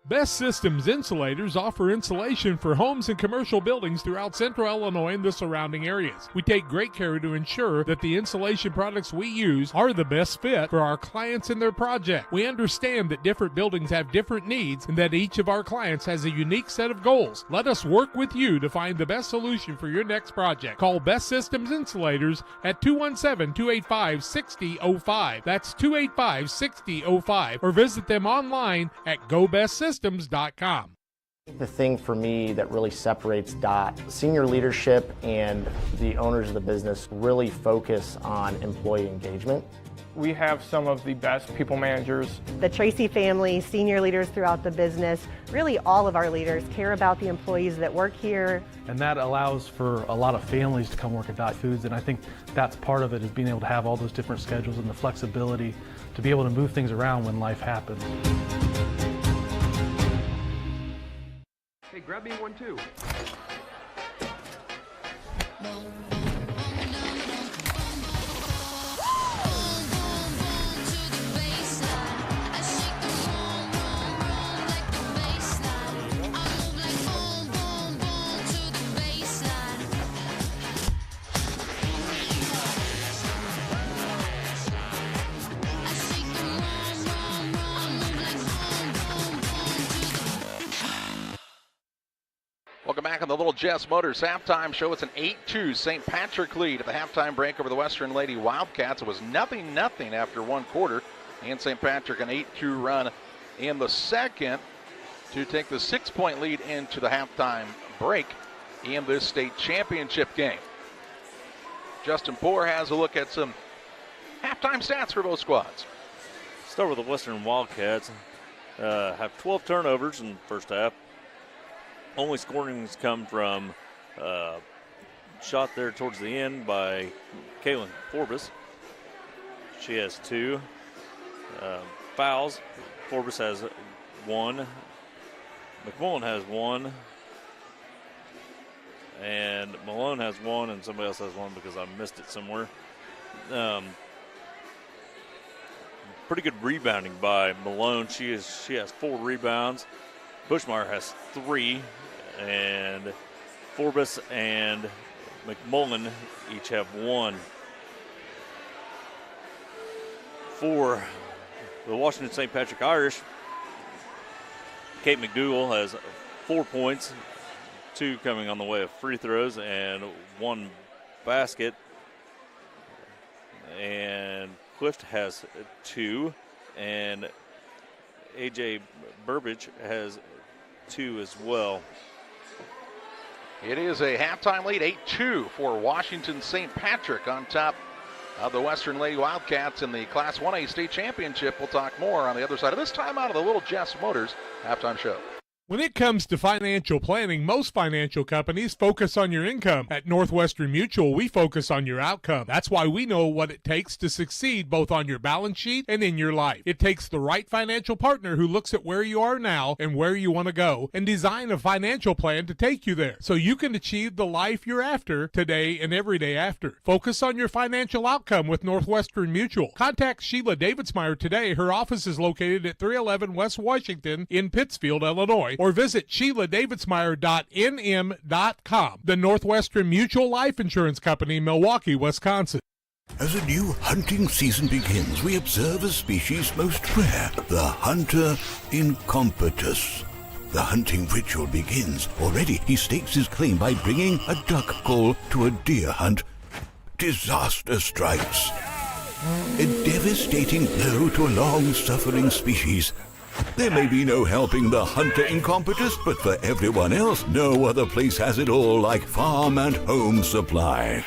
Best Systems Insulators offer insulation for homes and commercial buildings throughout central Illinois and the surrounding areas. We take great care to ensure that the insulation products we use are the best fit for our clients and their project. We understand that different buildings have different needs and that each of our clients has a unique set of goals. Let us work with you to find the best solution for your next project. Call Best Systems Insulators at 217-285-6005. That's 285-6005. Or visit them online at GoBestSystems.com. The thing for me that really separates DOT, senior leadership and the owners of the business really focus on employee engagement. We have some of the best people managers. The Tracy family, senior leaders throughout the business, really all of our leaders care about the employees that work here. And that allows for a lot of families to come work at Dot Foods, and I think that's part of it, is being able to have all those different schedules and the flexibility to be able to move things around when life happens. Hey, grab me one too. Welcome back on the Little Jess Motors halftime show. It's an 8-2 St. Patrick lead at the halftime break over the Western Lady Wildcats. It was 0-0 after one quarter, and St. Patrick an 8-2 run in the second to take the 6-point lead into the halftime break in this state championship game. Justin Poor has a look at some halftime stats for both squads. Start with the Western Wildcats. Have 12 turnovers in the first half. Only scorings come from shot there towards the end by Kaylin Forbes. She has 2 fouls. Forbes has 1. McMullen has 1. And Malone has 1, and somebody else has 1 because I missed it somewhere. Pretty good rebounding by Malone. She has 4 rebounds. Bushmeyer has 3. And Forbes and McMullen each have 1. For the Washington St. Patrick Irish, Kate McDougal has 4 points, 2 coming on the way of free throws and 1 basket. And Clift has 2, and AJ Burbage has 2 as well. It is a halftime lead, 8-2 for Washington St. Patrick on top of the Western Lady Wildcats in the Class 1A state championship. We'll talk more on the other side of this time out of the Little Jess Motors halftime show. When it comes to financial planning, most financial companies focus on your income. At Northwestern Mutual, we focus on your outcome. That's why we know what it takes to succeed both on your balance sheet and in your life. It takes the right financial partner who looks at where you are now and where you want to go and design a financial plan to take you there so you can achieve the life you're after today and every day after. Focus on your financial outcome with Northwestern Mutual. Contact Sheila Davidsmeyer today. Her office is located at 311 West Washington in Pittsfield, Illinois, or visit SheilaDavidsmeyer.nm.com. The Northwestern Mutual Life Insurance Company, Milwaukee, Wisconsin. As a new hunting season begins, we observe a species most rare, the hunter incompetus. The hunting ritual begins. Already he stakes his claim by bringing a duck call to a deer hunt. Disaster strikes. A devastating blow to a long-suffering species. There may be no helping the hunter incompetus, but for everyone else, no other place has it all like Farm and Home Supply.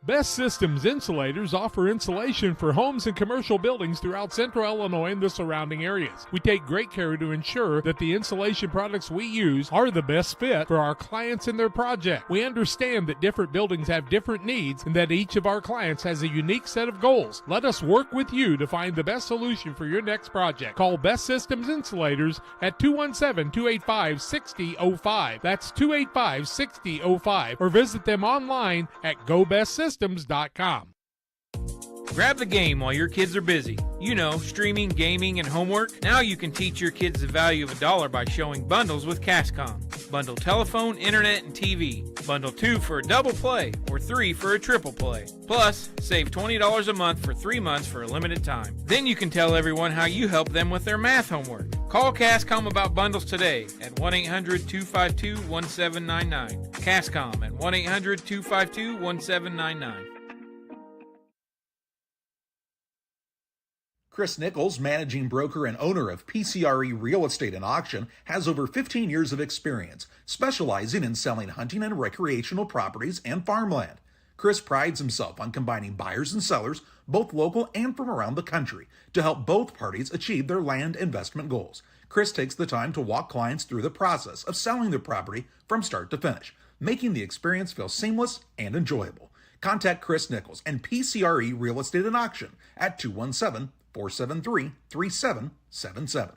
Best Systems Insulators offer insulation for homes and commercial buildings throughout central Illinois and the surrounding areas. We take great care to ensure that the insulation products we use are the best fit for our clients and their project. We understand that different buildings have different needs and that each of our clients has a unique set of goals. Let us work with you to find the best solution for your next project. Call Best Systems Insulators at 217-285-6005. That's 285-6005. Or visit them online at GoBestSystems.com. Grab the game while your kids are busy. You know, streaming, gaming, and homework. Now you can teach your kids the value of $1 by showing bundles with Cascom. Bundle telephone, internet, and TV. Bundle 2 for a double play or 3 for a triple play. Plus, save $20 a month for 3 months for a limited time. Then you can tell everyone how you help them with their math homework. Call Cascom about bundles today at 1-800-252-1799. Cascom at 1-800-252-1799. Chris Nichols, managing broker and owner of PCRE Real Estate and Auction, has over 15 years of experience, specializing in selling hunting and recreational properties and farmland. Chris prides himself on combining buyers and sellers, both local and from around the country, to help both parties achieve their land investment goals. Chris takes the time to walk clients through the process of selling their property from start to finish, making the experience feel seamless and enjoyable. Contact Chris Nichols and PCRE Real Estate and Auction at 217-473-3777.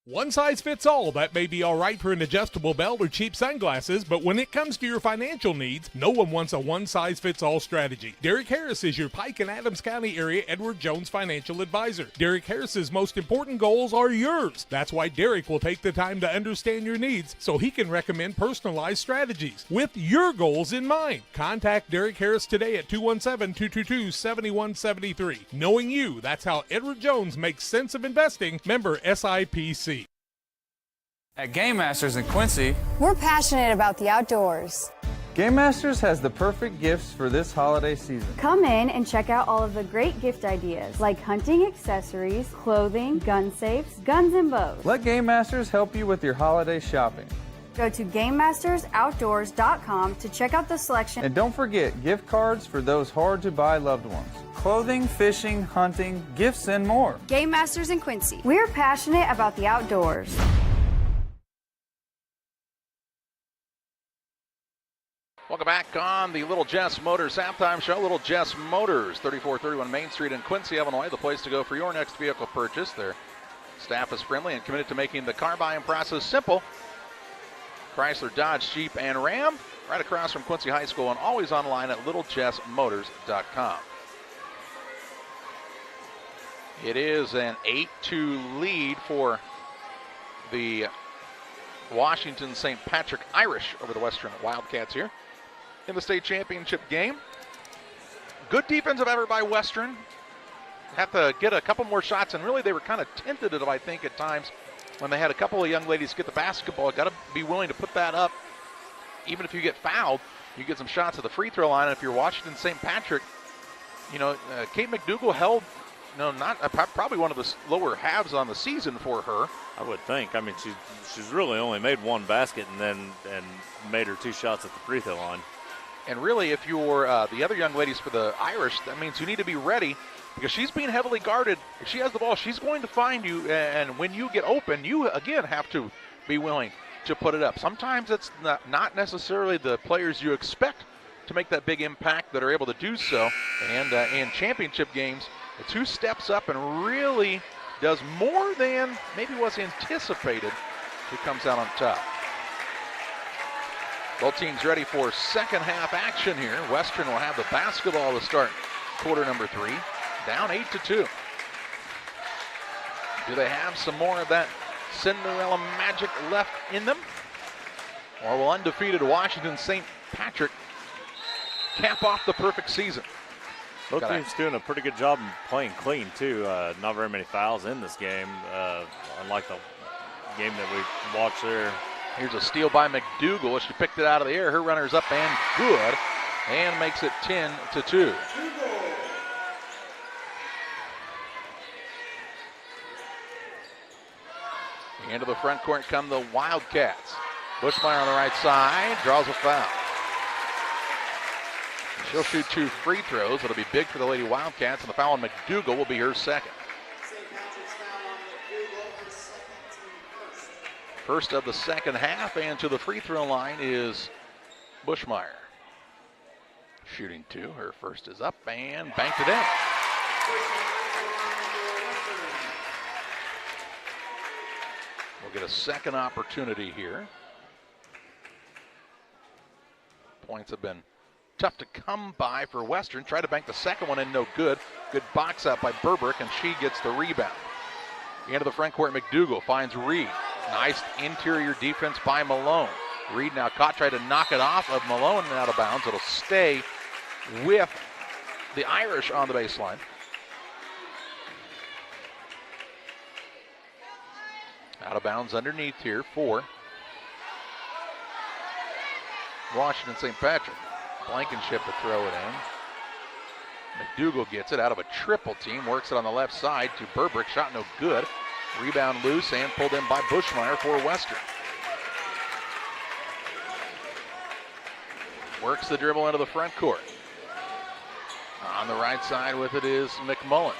One size fits all. That may be all right for an adjustable belt or cheap sunglasses, but when it comes to your financial needs, no one wants a one-size-fits-all strategy. Derek Harris is your Pike and Adams County area Edward Jones financial advisor. Derek Harris's most important goals are yours. That's why Derek will take the time to understand your needs so he can recommend personalized strategies with your goals in mind. Contact Derek Harris today at 217-222-7173. Knowing you, that's how Edward Jones makes sense of investing. Member SIPC. At Game Masters in Quincy, We're passionate about the outdoors. Game Masters has the perfect gifts for this holiday season. Come in and check out all of the great gift ideas like hunting accessories, clothing, gun safes, guns and bows. Let Game Masters help you with your holiday shopping. Go to GameMastersOutdoors.com to check out the selection. And don't forget gift cards for those hard-to-buy loved ones. Clothing, fishing, hunting, gifts, and more. Game Masters in Quincy. We're passionate about the outdoors. Welcome back on the Little Jess Motors halftime show. Little Jess Motors, 3431 Main Street in Quincy, Illinois, the place to go for your next vehicle purchase. Their staff is friendly and committed to making the car buying process simple. Chrysler, Dodge, Jeep, and Ram, right across from Quincy High School, and always online at littlejessmotors.com. It is an 8-2 lead for the Washington St. Patrick Irish over the Western Wildcats here in the state championship game. Good defensive effort by Western. Have to get a couple more shots, and really they were kind of tentative, I think, at times when they had a couple of young ladies get the basketball. Got to be willing to put that up. Even if you get fouled, you get some shots at the free throw line. And if you're Washington St. Patrick, Kate McDougal held, probably one of the lower halves on the season for her. I would think. I mean, she's really only made one basket and made her 2 shots at the free throw line. And really, if you're the other young ladies for the Irish, that means you need to be ready because she's being heavily guarded. If she has the ball, she's going to find you. And when you get open, you, again, have to be willing to put it up. Sometimes it's not necessarily the players you expect to make that big impact that are able to do so. And in championship games, it's who steps up and really does more than maybe was anticipated, who comes out on top. Both teams ready for second half action here. Western will have the basketball to start quarter number 3. Down 8-2. Do they have some more of that Cinderella magic left in them? Or will undefeated Washington St. Patrick cap off the perfect season. Both teams doing a pretty good job playing clean, too. Not very many fouls in this game, unlike the game that we watched there. Here's a steal by McDougal. She picked it out of the air. Her runner's up and good, and makes it 10-2. Into the front court come the Wildcats. Bushmeyer on the right side, draws a foul. She'll shoot 2 free throws. It'll be big for the Lady Wildcats, and the foul on McDougal will be her second. First of the second half, and to the free throw line is Bushmeyer. Shooting 2. Her first is up and banked it in. We'll get a second opportunity here. Points have been tough to come by for Western. Tried to bank the second one in, no good. Good box out by Burbrick, and she gets the rebound. Into the front court, McDougal finds Reed. Nice interior defense by Malone. Reed now caught, tried to knock it off of Malone and out of bounds. It'll stay with the Irish on the baseline. Out of bounds underneath here for Washington St. Patrick. Blankenship to throw it in. McDougal gets it out of a triple team, works it on the left side to Burbrick, shot no good. Rebound loose and pulled in by Bushmeyer for Western. Works the dribble into the front court. On the right side with it is McMullen.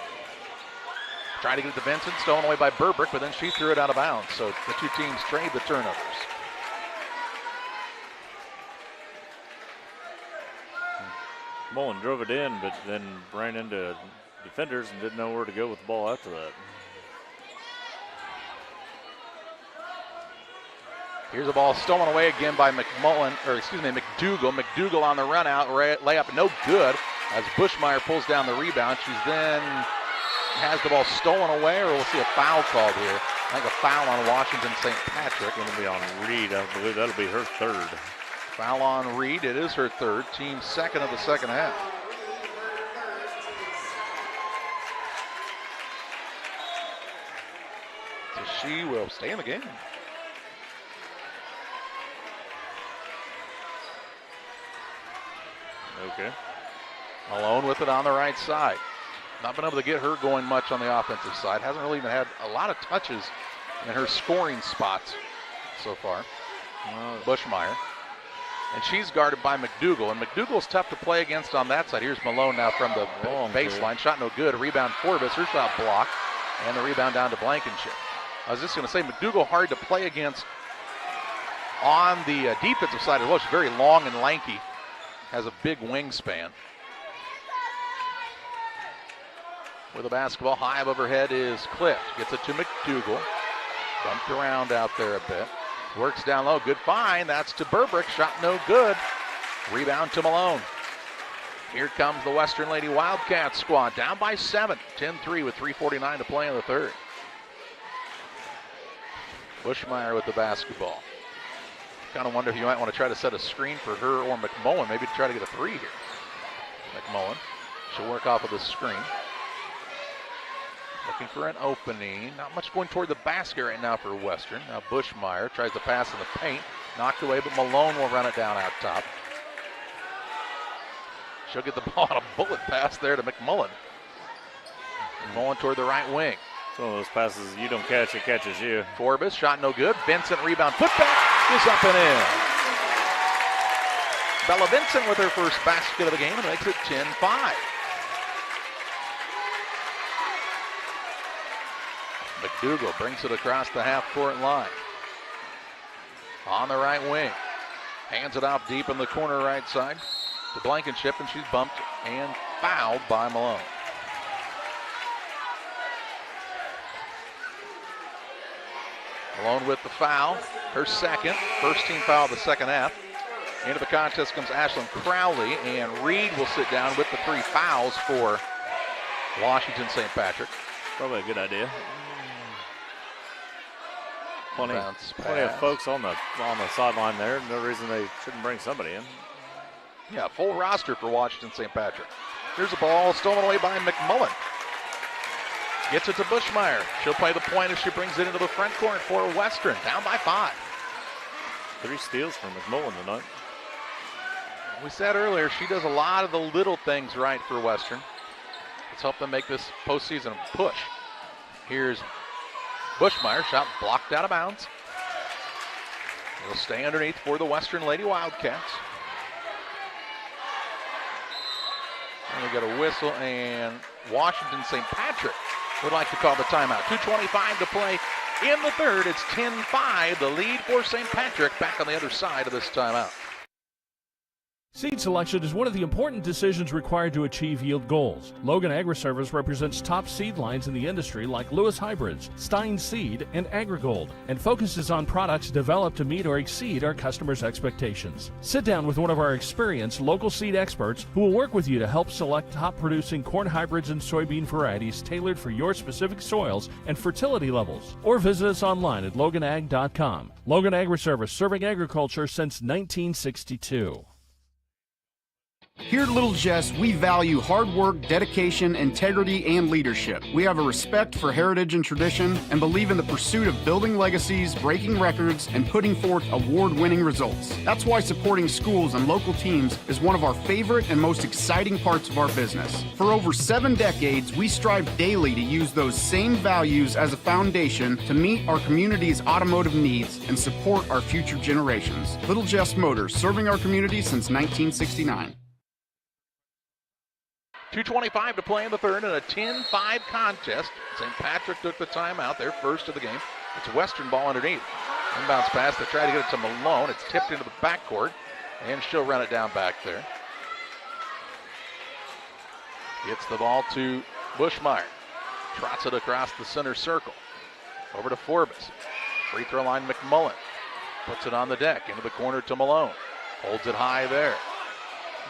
Trying to get it to Vincent, stolen away by Burbrick, but then she threw it out of bounds. So the two teams trade the turnovers. Mullen drove it in, but then ran into defenders and didn't know where to go with the ball after that. Here's the ball stolen away again by McDougal. McDougal on the run out, layup no good as Bushmeyer pulls down the rebound. She's then has the ball stolen away, or we'll see a foul called here. I think a foul on Washington St. Patrick. Going to be on Reed. I believe that'll be her third. Foul on Reed. It is her third. Team second of the second half. So she will stay in the game. Okay. Malone with it on the right side. Not been able to get her going much on the offensive side. Hasn't really even had a lot of touches in her scoring spots so far. Bushmeyer. And she's guarded by McDougal. And McDougal's tough to play against on that side. Here's Malone now from the baseline. Shot no good. Rebound Forbes. Her shot blocked. And the rebound down to Blankenship. I was just going to say, McDougal hard to play against on the defensive side as well. She's very long and lanky. Has a big wingspan. With the basketball high above her head is Clift. Gets it to McDougal. Bumped around out there a bit. Works down low. Good find. That's to Burbrick. Shot no good. Rebound to Malone. Here comes the Western Lady Wildcats squad. Down by 7. 10-3 with 3:49 to play in the third. Bushmeyer with the basketball. Kind of wonder if you might want to try to set a screen for her or McMullen. Maybe to try to get a three here. McMullen. She'll work off of the screen. Looking for an opening. Not much going toward the basket right now for Western. Now Bushmeyer tries to pass in the paint. Knocked away, but Malone will run it down out top. She'll get the ball on a bullet pass there to McMullen. McMullen toward the right wing. It's one of those passes you don't catch, it catches you. Forbes, shot no good. Vincent rebound, putback is up and in. Bella Vincent with her first basket of the game and makes it 10-5. McDougal brings it across the half-court line. On the right wing. Hands it off deep in the corner right side to Blankenship, and she's bumped and fouled by Malone. Malone with the foul, her second. First team foul of the second half. Into the contest comes Ashlyn Crowley, and Reed will sit down with the 3 fouls for Washington St. Patrick. Probably a good idea. Plenty of folks on the sideline there. No reason they shouldn't bring somebody in. Yeah, full roster for Washington St. Patrick. Here's the ball stolen away by McMullen. Gets it to Bushmeyer. She'll play the point as she brings it into the front court for Western. Down by 5. 3 steals from McMullen tonight. We said earlier, she does a lot of the little things right for Western. Let's help them make this postseason push. Here's Bushmeyer. Shot blocked out of bounds. It'll stay underneath for the Western Lady Wildcats. And we got a whistle, and Washington St. Patrick would like to call the timeout. 2:25 to play in the third. It's 10-5, the lead for St. Patrick back on the other side of this timeout. Seed selection is one of the important decisions required to achieve yield goals. Logan Agri-Service represents top seed lines in the industry like Lewis Hybrids, Stein Seed, and AgriGold, and focuses on products developed to meet or exceed our customers' expectations. Sit down with one of our experienced local seed experts who will work with you to help select top-producing corn hybrids and soybean varieties tailored for your specific soils and fertility levels. Or visit us online at loganag.com. Logan Agri-Service, serving agriculture since 1962. Here at Little Jess, we value hard work, dedication, integrity, and leadership. We have a respect for heritage and tradition and believe in the pursuit of building legacies, breaking records, and putting forth award-winning results. That's why supporting schools and local teams is one of our favorite and most exciting parts of our business. For over 7 decades, we strive daily to use those same values as a foundation to meet our community's automotive needs and support our future generations. Little Jess Motors, serving our community since 1969. 2:25 to play in the third in a 10-5 contest. St. Patrick took the timeout, their first of the game. It's Western ball underneath. Inbounds pass, they try to get it to Malone. It's tipped into the backcourt, and she'll run it down back there. Gets the ball to Bushmeyer. Trots it across the center circle. Over to Forbes. Free throw line, McMullen. Puts it on the deck, into the corner to Malone. Holds it high there.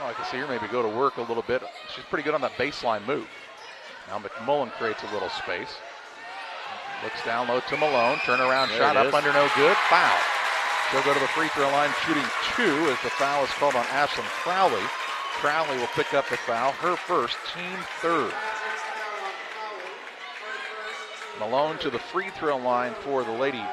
Oh, I can see her maybe go to work a little bit. She's pretty good on that baseline move. Now McMullen creates a little space. Looks down low to Malone. Turnaround shot up under, no good. Foul. She'll go to the free throw line shooting 2 as the foul is called on Ashlyn Crowley. Crowley will pick up the foul, her first, team third. Malone to the free throw line for the Lady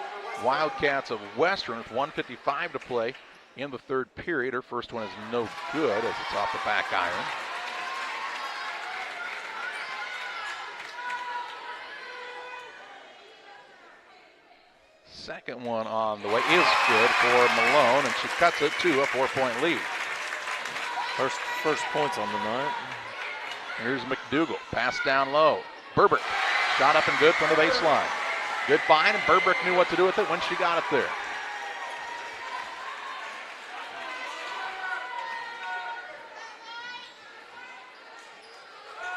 Wildcats of Western with 1:55 to play in the third period. Her first one is no good as it's off the back iron. Second one on the way is good for Malone, and she cuts it to a 4-point lead. First points on the night. Here's McDougal, pass down low. Burbrick, shot up and good from the baseline. Good find, and Burbrick knew what to do with it when she got it there.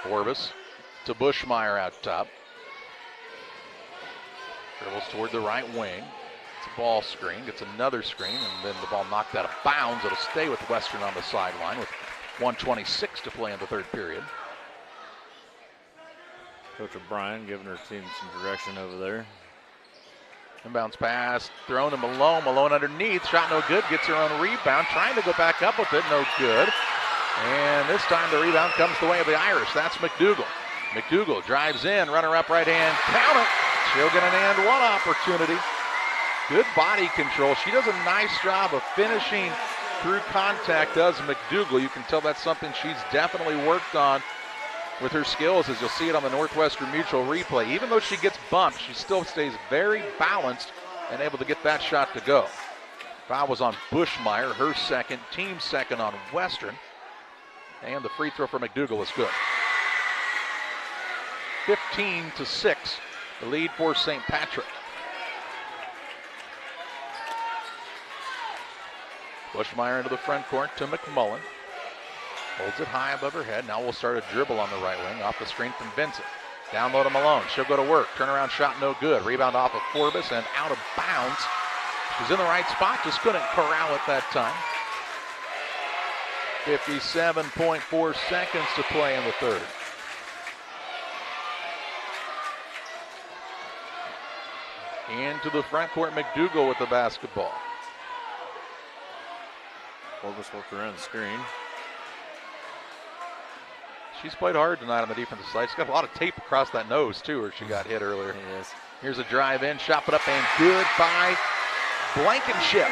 Forbes to Bushmeyer out top. Dribbles toward the right wing. It's a ball screen. Gets another screen, and then the ball knocked out of bounds. It'll stay with Western on the sideline with 1:26 to play in the third period. Coach O'Brien giving her team some direction over there. Inbounds pass thrown to Malone. Malone underneath. Shot no good. Gets her own rebound. Trying to go back up with it. No good. And this time the rebound comes the way of the Irish. That's McDougal. McDougal drives in, runner up right hand, count it. She'll get an and one opportunity. Good body control. She does a nice job of finishing through contact, does McDougal. You can tell that's something she's definitely worked on with her skills, as you'll see it on the Northwestern Mutual replay. Even though she gets bumped, she still stays very balanced and able to get that shot to go. Foul was on Bushmeyer, her second, team second on Western. And the free throw for McDougal is good. 15-6, the lead for St. Patrick. Bushmeyer into the front court to McMullen. Holds it high above her head. Now we'll start a dribble on the right wing off the screen from Vincent. Down low to Malone. She'll go to work. Turnaround shot no good. Rebound off of Forbes and out of bounds. She's in the right spot. Just couldn't corral it that time. 57.4 seconds to play in the third. Into the front court, McDougal with the basketball. Forbes worked around the screen. She's played hard tonight on the defensive side. She's got a lot of tape across that nose, too, where she got hit earlier. Yes. Here's a drive in, shot put up and good by Blankenship.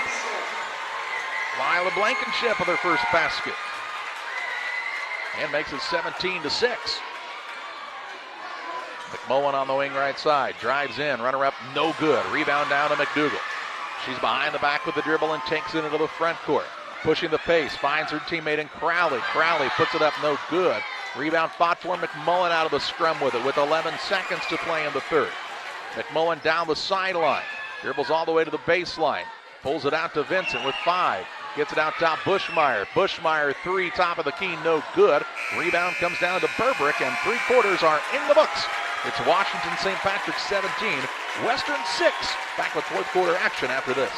Lila Blankenship with her first basket. And makes it 17-6. McMullen on the wing right side. Drives in, runner up, no good. Rebound down to McDougal. She's behind the back with the dribble and takes it into the front court. Pushing the pace, finds her teammate in Crowley. Crowley puts it up, no good. Rebound fought for McMullen out of the scrum with it with 11 seconds to play in the third. McMullen down the sideline. Dribbles all the way to the baseline. Pulls it out to Vincent with 5. Gets it out top, Bushmeyer. Bushmeyer, 3, top of the key, no good. Rebound comes down to Burbrick, and 3 quarters are in the books. It's Washington St. Patrick's 17, Western 6. Back with fourth quarter action after this.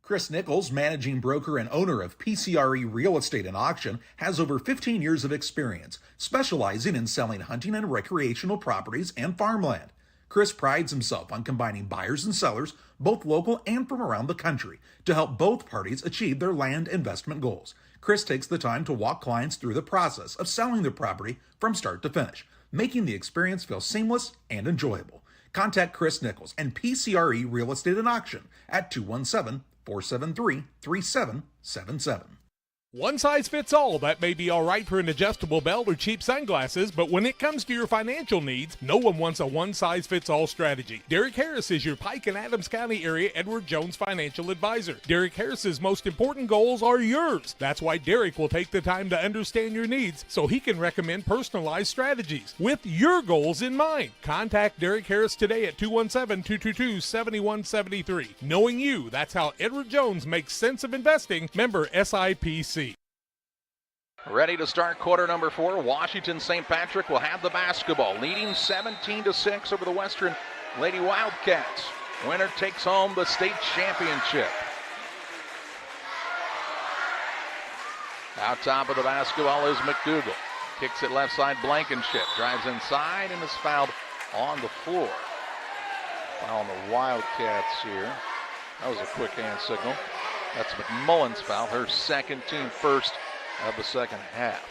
Chris Nichols, managing broker and owner of PCRE Real Estate and Auction, has over 15 years of experience, specializing in selling hunting and recreational properties and farmland. Chris prides himself on combining buyers and sellers, both local and from around the country, to help both parties achieve their land investment goals. Chris takes the time to walk clients through the process of selling their property from start to finish, making the experience feel seamless and enjoyable. Contact Chris Nichols and PCRE Real Estate and Auction at 217-473-3777. One size fits all. That may be all right for an adjustable belt or cheap sunglasses, but when it comes to your financial needs, no one wants a one-size-fits-all strategy. Derek Harris is your Pike and Adams County area Edward Jones financial advisor. Derek Harris's most important goals are yours. That's why Derek will take the time to understand your needs so he can recommend personalized strategies with your goals in mind. Contact Derek Harris today at 217-222-7173. Knowing you, that's how Edward Jones makes sense of investing. Member SIPC. Ready to start quarter number 4. Washington St. Patrick will have the basketball, leading 17-6 over the Western Lady Wildcats. Winner takes home the state championship. Out top of the basketball is McDougal. Kicks it left side, Blankenship. Drives inside and is fouled on the floor. Foul on the Wildcats here. That was a quick hand signal. That's McMullen's foul, her second, team first of the second half,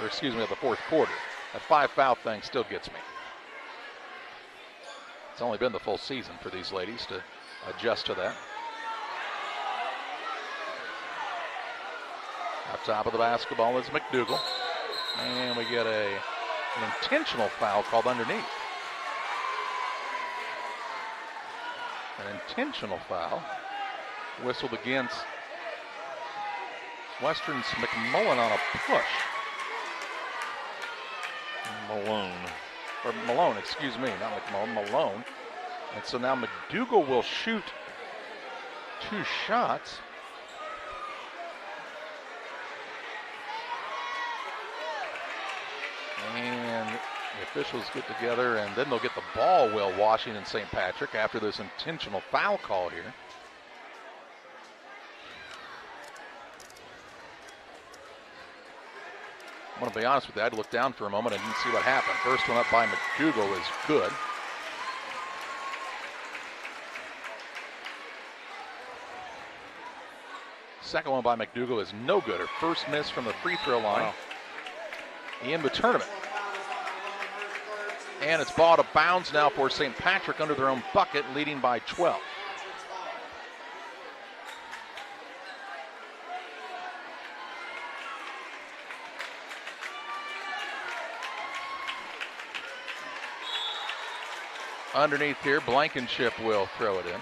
or excuse me, of the fourth quarter. That 5 foul thing still gets me. It's only been the full season for these ladies to adjust to that. Up top of the basketball is McDougal. And we get an intentional foul called underneath. An intentional foul whistled against Western's McMullen on a push. Malone, excuse me, not McMullen, Malone. And so now McDougal will shoot 2 shots. And the officials get together, and then they'll get the ball, Will Washington St. Patrick, after this intentional foul call here. I'm going to be honest with you, I had to look down for a moment. I didn't see what happened. First one up by McDougal is good. Second one by McDougal is no good. Her first miss from the free throw line in the tournament. And it's ball to bounds now for St. Patrick under their own bucket, leading by 12. Underneath here, Blankenship will throw it in.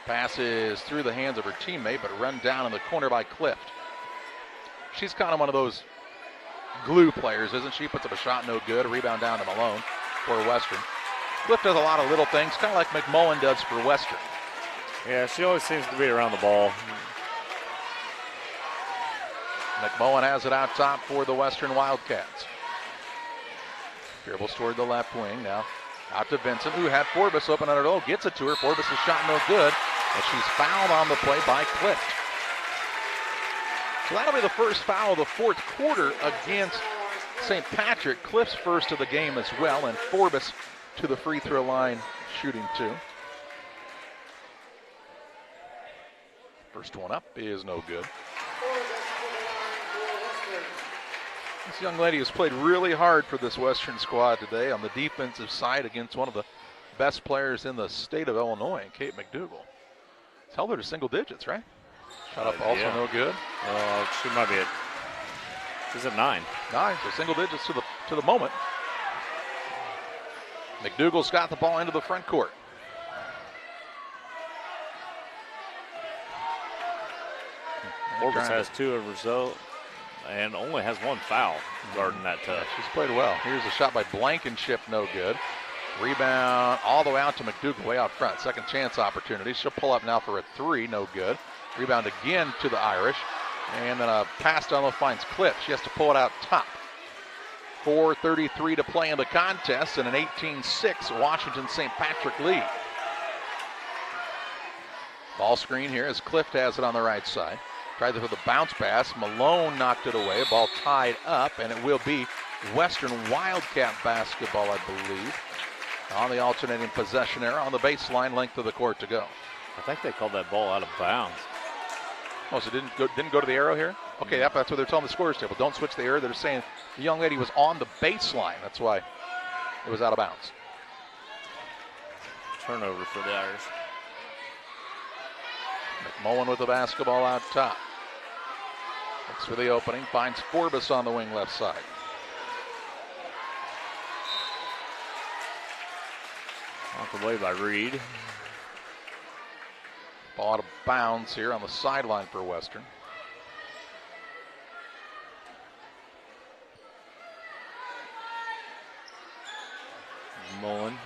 Passes through the hands of her teammate, but run down in the corner by Clift. She's kind of one of those glue players, isn't she? Puts up a shot, no good. A rebound down to Malone for Western. Clift does a lot of little things, kind of like McMullen does for Western. Yeah, she always seems to be around the ball. McMullen has it out top for the Western Wildcats. Dribbles toward the left wing now. Out to Vincent, who had Forbes open under low. Gets it to her. Forbes' shot no good. And she's fouled on the play by Clift. So that'll be the first foul of the fourth quarter against St. Patrick. Clift's first of the game as well. And Forbes to the free throw line, shooting 2. First one up is no good. This young lady has played really hard for this Western squad today on the defensive side against one of the best players in the state of Illinois, Kate McDougal. It's held her to single digits, right? Shot up also no good. She might be she's at 9. 9, so single digits to the moment. McDougal's got the ball into the front court. Forbes has 2 of herself and only has 1 foul guarding that touch. She's played well. Here's a shot by Blankenship, no good. Rebound all the way out to McDougal, way out front. Second chance opportunity. She'll pull up now for a 3, no good. Rebound again to the Irish. And then a pass down low finds Cliff. She has to pull it out top. 4:33 to play in the contest and an 18-6 Washington St. Patrick lead. Ball screen here as Clift has it on the right side. Tried for the bounce pass. Malone knocked it away. Ball tied up, and it will be Western Wildcat basketball, I believe. On the alternating possession error on the baseline, length of the court to go. I think they called that ball out of bounds. Oh, so didn't go to the arrow here? Okay, that's what they're telling the scorers table. Don't switch the arrow. They're saying the young lady was on the baseline. That's why it was out of bounds. Turnover for the Irish. McMullen with the basketball out top. Looks for the opening. Finds Forbes on the wing left side. Knocked away by Reed. Ball out of bounds here on the sideline for Western. Mullen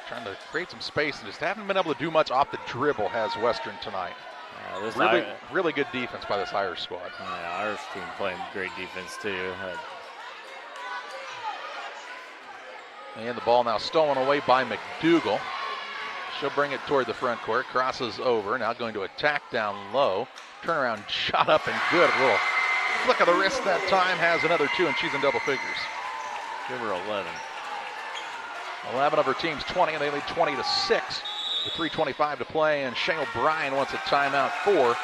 trying to create some space and just haven't been able to do much off the dribble has Western tonight. Really good defense by this Irish squad. Yeah, Irish team playing great defense too. And the ball now stolen away by McDougal. She'll bring it toward the front court. Crosses over. Now going to attack down low. Turnaround shot up and good. A little flick of the wrist that time. Has another 2, and she's in double figures. Give her 11. 11 of her team's 20, and they lead 20-6 with 3:25 to play. And Shane O'Brien wants a timeout for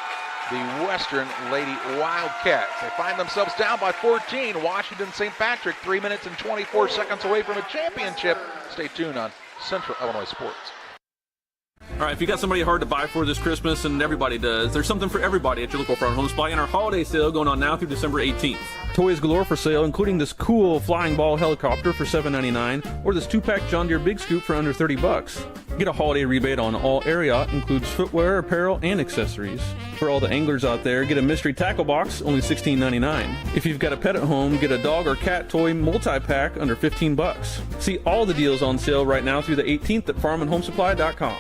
the Western Lady Wildcats. They find themselves down by 14. Washington St. Patrick 3 minutes and 24 seconds away from a championship. Stay tuned on Central Illinois Sports. All right, if you got somebody hard to buy for this Christmas, and everybody does, there's something for everybody at your local Front Home Supply in our holiday sale going on now through December 18th. Toys galore for sale, including this cool flying ball helicopter for $7.99, or this 2-pack John Deere Big Scoop for under $30. Get a holiday rebate on all area, includes footwear, apparel, and accessories. For all the anglers out there, get a mystery tackle box, only $16.99. If you've got a pet at home, get a dog or cat toy multi-pack under $15. See all the deals on sale right now through the 18th at farmandhomesupply.com.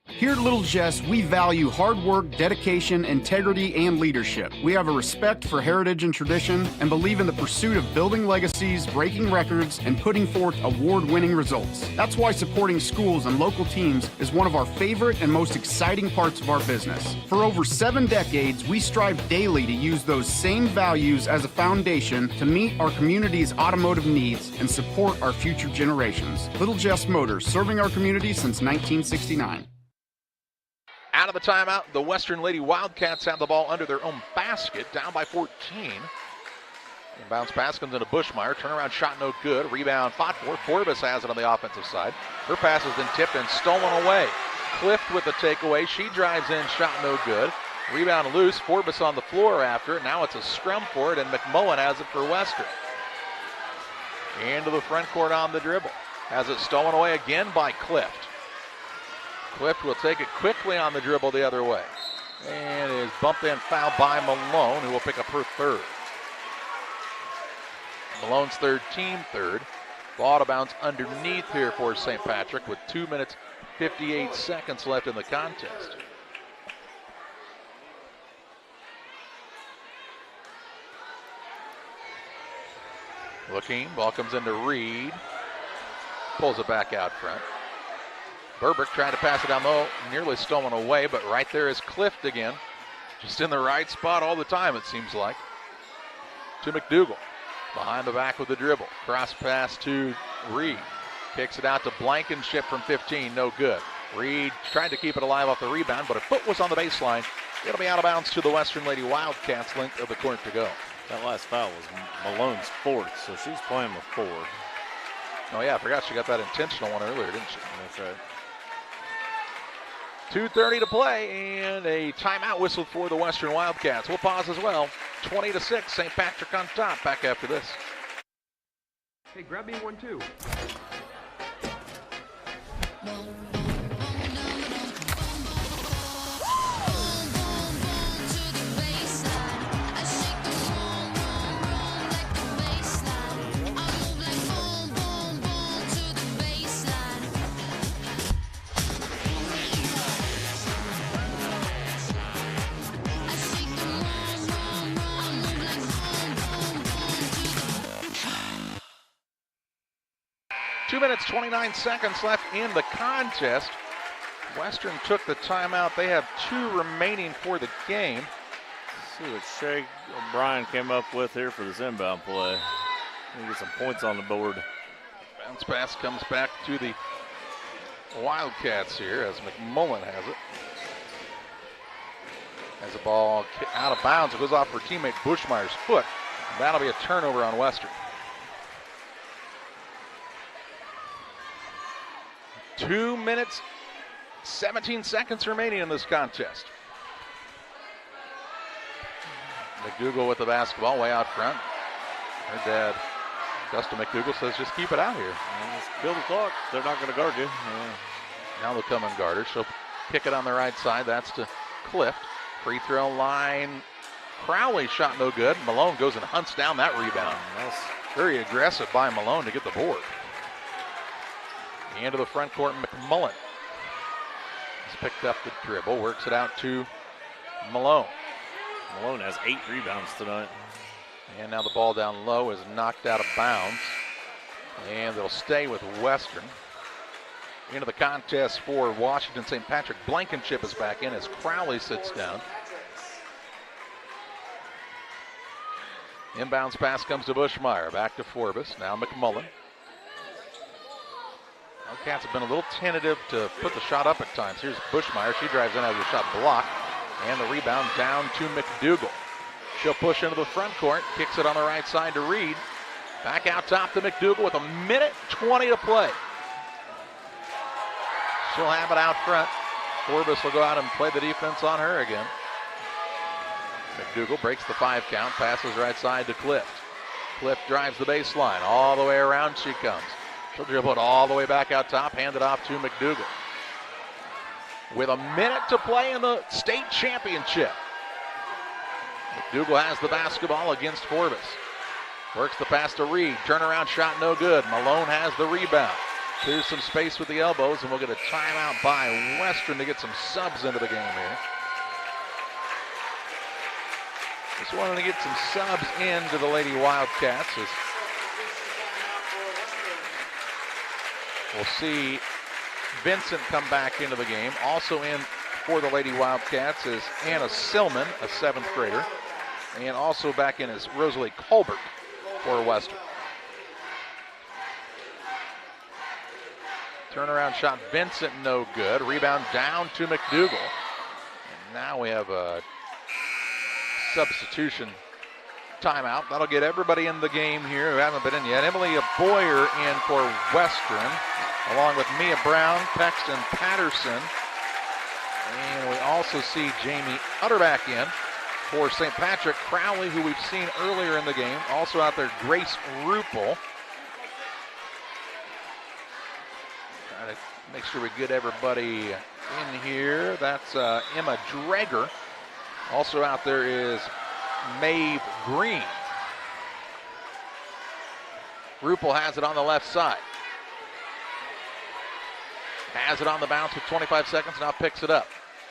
Here at Little Jess, we value hard work, dedication, integrity, and leadership. We have a respect for heritage and tradition and believe in the pursuit of building legacies, breaking records, and putting forth award-winning results. That's why supporting schools and local teams is one of our favorite and most exciting parts of our business. For over 7 decades, we strive daily to use those same values as a foundation to meet our community's automotive needs and support our future generations. Little Jess Motors, serving our community since 1969. Out of the timeout, the Western Lady Wildcats have the ball under their own basket, down by 14. Bounce pass comes into Bushmeyer. Turnaround shot no good. Rebound fought for. Forbes has it on the offensive side. Her pass has been tipped and stolen away. Clift with the takeaway. She drives in, shot no good. Rebound loose. Forbes on the floor after it. Now it's a scrum for it, and McMullen has it for Western. Into the front court on the dribble. Has it stolen away again by Clift. Clift will take it quickly on the dribble the other way. And is bumped and fouled by Malone, who will pick up her 3rd. Malone's 3rd, team 3rd. Ball to bounce underneath here for St. Patrick with 2 minutes, 58 seconds left in the contest. Looking, ball comes into Reed. Pulls it back out front. Burbick trying to pass it down low, nearly stolen away, but right there is Clift again. Just in the right spot all the time, it seems like. To McDougal. Behind the back with the dribble. Cross pass to Reed. Kicks it out to Blankenship from 15, no good. Reed tried to keep it alive off the rebound, but a foot was on the baseline. It'll be out of bounds to the Western Lady Wildcats, length of the court to go. That last foul was Malone's fourth, so she's playing with 4. Oh, yeah, I forgot she got that intentional one earlier, didn't she? That's right. 2:30 to play, and a timeout whistled for the Western Wildcats. We'll pause as well. 20-6, St. Patrick on top. Back after this. Hey, grab me 1, 2. Two minutes, 29 seconds left in the contest. Western took the timeout. They have 2 remaining for the game. Let's see what Shay O'Brien came up with here for this inbound play. He get some points on the board. Bounce pass comes back to the Wildcats here as McMullen has it. As the ball out of bounds, it goes off for teammate Bushmeyer's foot. That'll be a turnover on Western. 2 minutes, 17 seconds remaining in this contest. McDougal with the basketball way out front. Her dad, Dustin McDougal, says just keep it out here. Just kill the clock. They're not going to guard you. Now they'll come and guard her. She'll kick it on the right side. That's to Clift. Free throw line. Crowley shot no good. Malone goes and hunts down that rebound. That's very aggressive by Malone to get the board. Into the front court, McMullen. He's picked up the dribble, works it out to Malone. Malone has 8 rebounds tonight. And now the ball down low is knocked out of bounds. And they'll stay with Western. Into the contest for Washington St. Patrick. Blankenship is back in as Crowley sits down. Inbounds pass comes to Bushmeyer. Back to Forbes. Now McMullen. Cats have been a little tentative to put the shot up at times. Here's Bushmeyer. She drives in, has the shot blocked. And the rebound down to McDougal. She'll push into the front court. Kicks it on the right side to Reed. Back out top to McDougal with 1:20 to play. She'll have it out front. Forbes will go out and play the defense on her again. McDougal breaks the 5 count. Passes right side to Clift. Clift drives the baseline. All the way around she comes. She'll dribble it all the way back out top, hand it off to McDougal. With 1 minute to play in the state championship. McDougal has the basketball against Forbes. Works the pass to Reed. Turnaround shot no good. Malone has the rebound. Clears some space with the elbows, and we'll get a timeout by Western to get some subs into the game here. Just wanted to get some subs into the Lady Wildcats. We'll see Vincent come back into the game. Also in for the Lady Wildcats is Anna Silman, a 7th grader. And also back in is Rosalie Colbert for Western. Turnaround shot, Vincent, no good. Rebound down to McDougal. And now we have a substitution timeout. That'll get everybody in the game here who haven't been in yet. Emily Boyer in for Western, along with Mia Brown, Paxton Patterson. And we also see Jamie Utterback in for St. Patrick. Crowley, who we've seen earlier in the game. Also out there, Grace Rupel. Trying to make sure we get everybody in here. That's Emma Dreger. Also out there is Maeve Green. Rupel has it on the left side. Has it on the bounce with 25 seconds, now picks it up.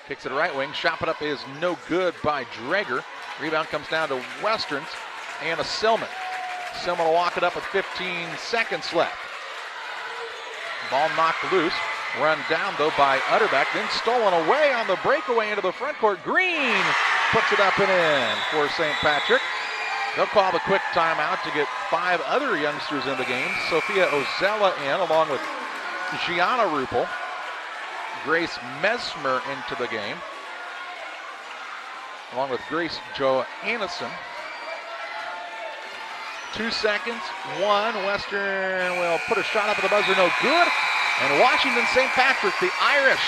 Kicks it to right wing, shot it up is no good by Dreger. Rebound comes down to Westerns, Anna Silman. Silman will walk it up with 15 seconds left. Ball knocked loose, run down though by Utterback, then stolen away on the breakaway into the front court. Green puts it up and in for St. Patrick. They'll call the quick timeout to get 5 other youngsters in the game. Sophia Ozella in along with Gianna Rupel. Grace Mesmer into the game, along with Grace Johannesson. 2 seconds. 1. Western will put a shot up at the buzzer, no good. And Washington St. Patrick, the Irish,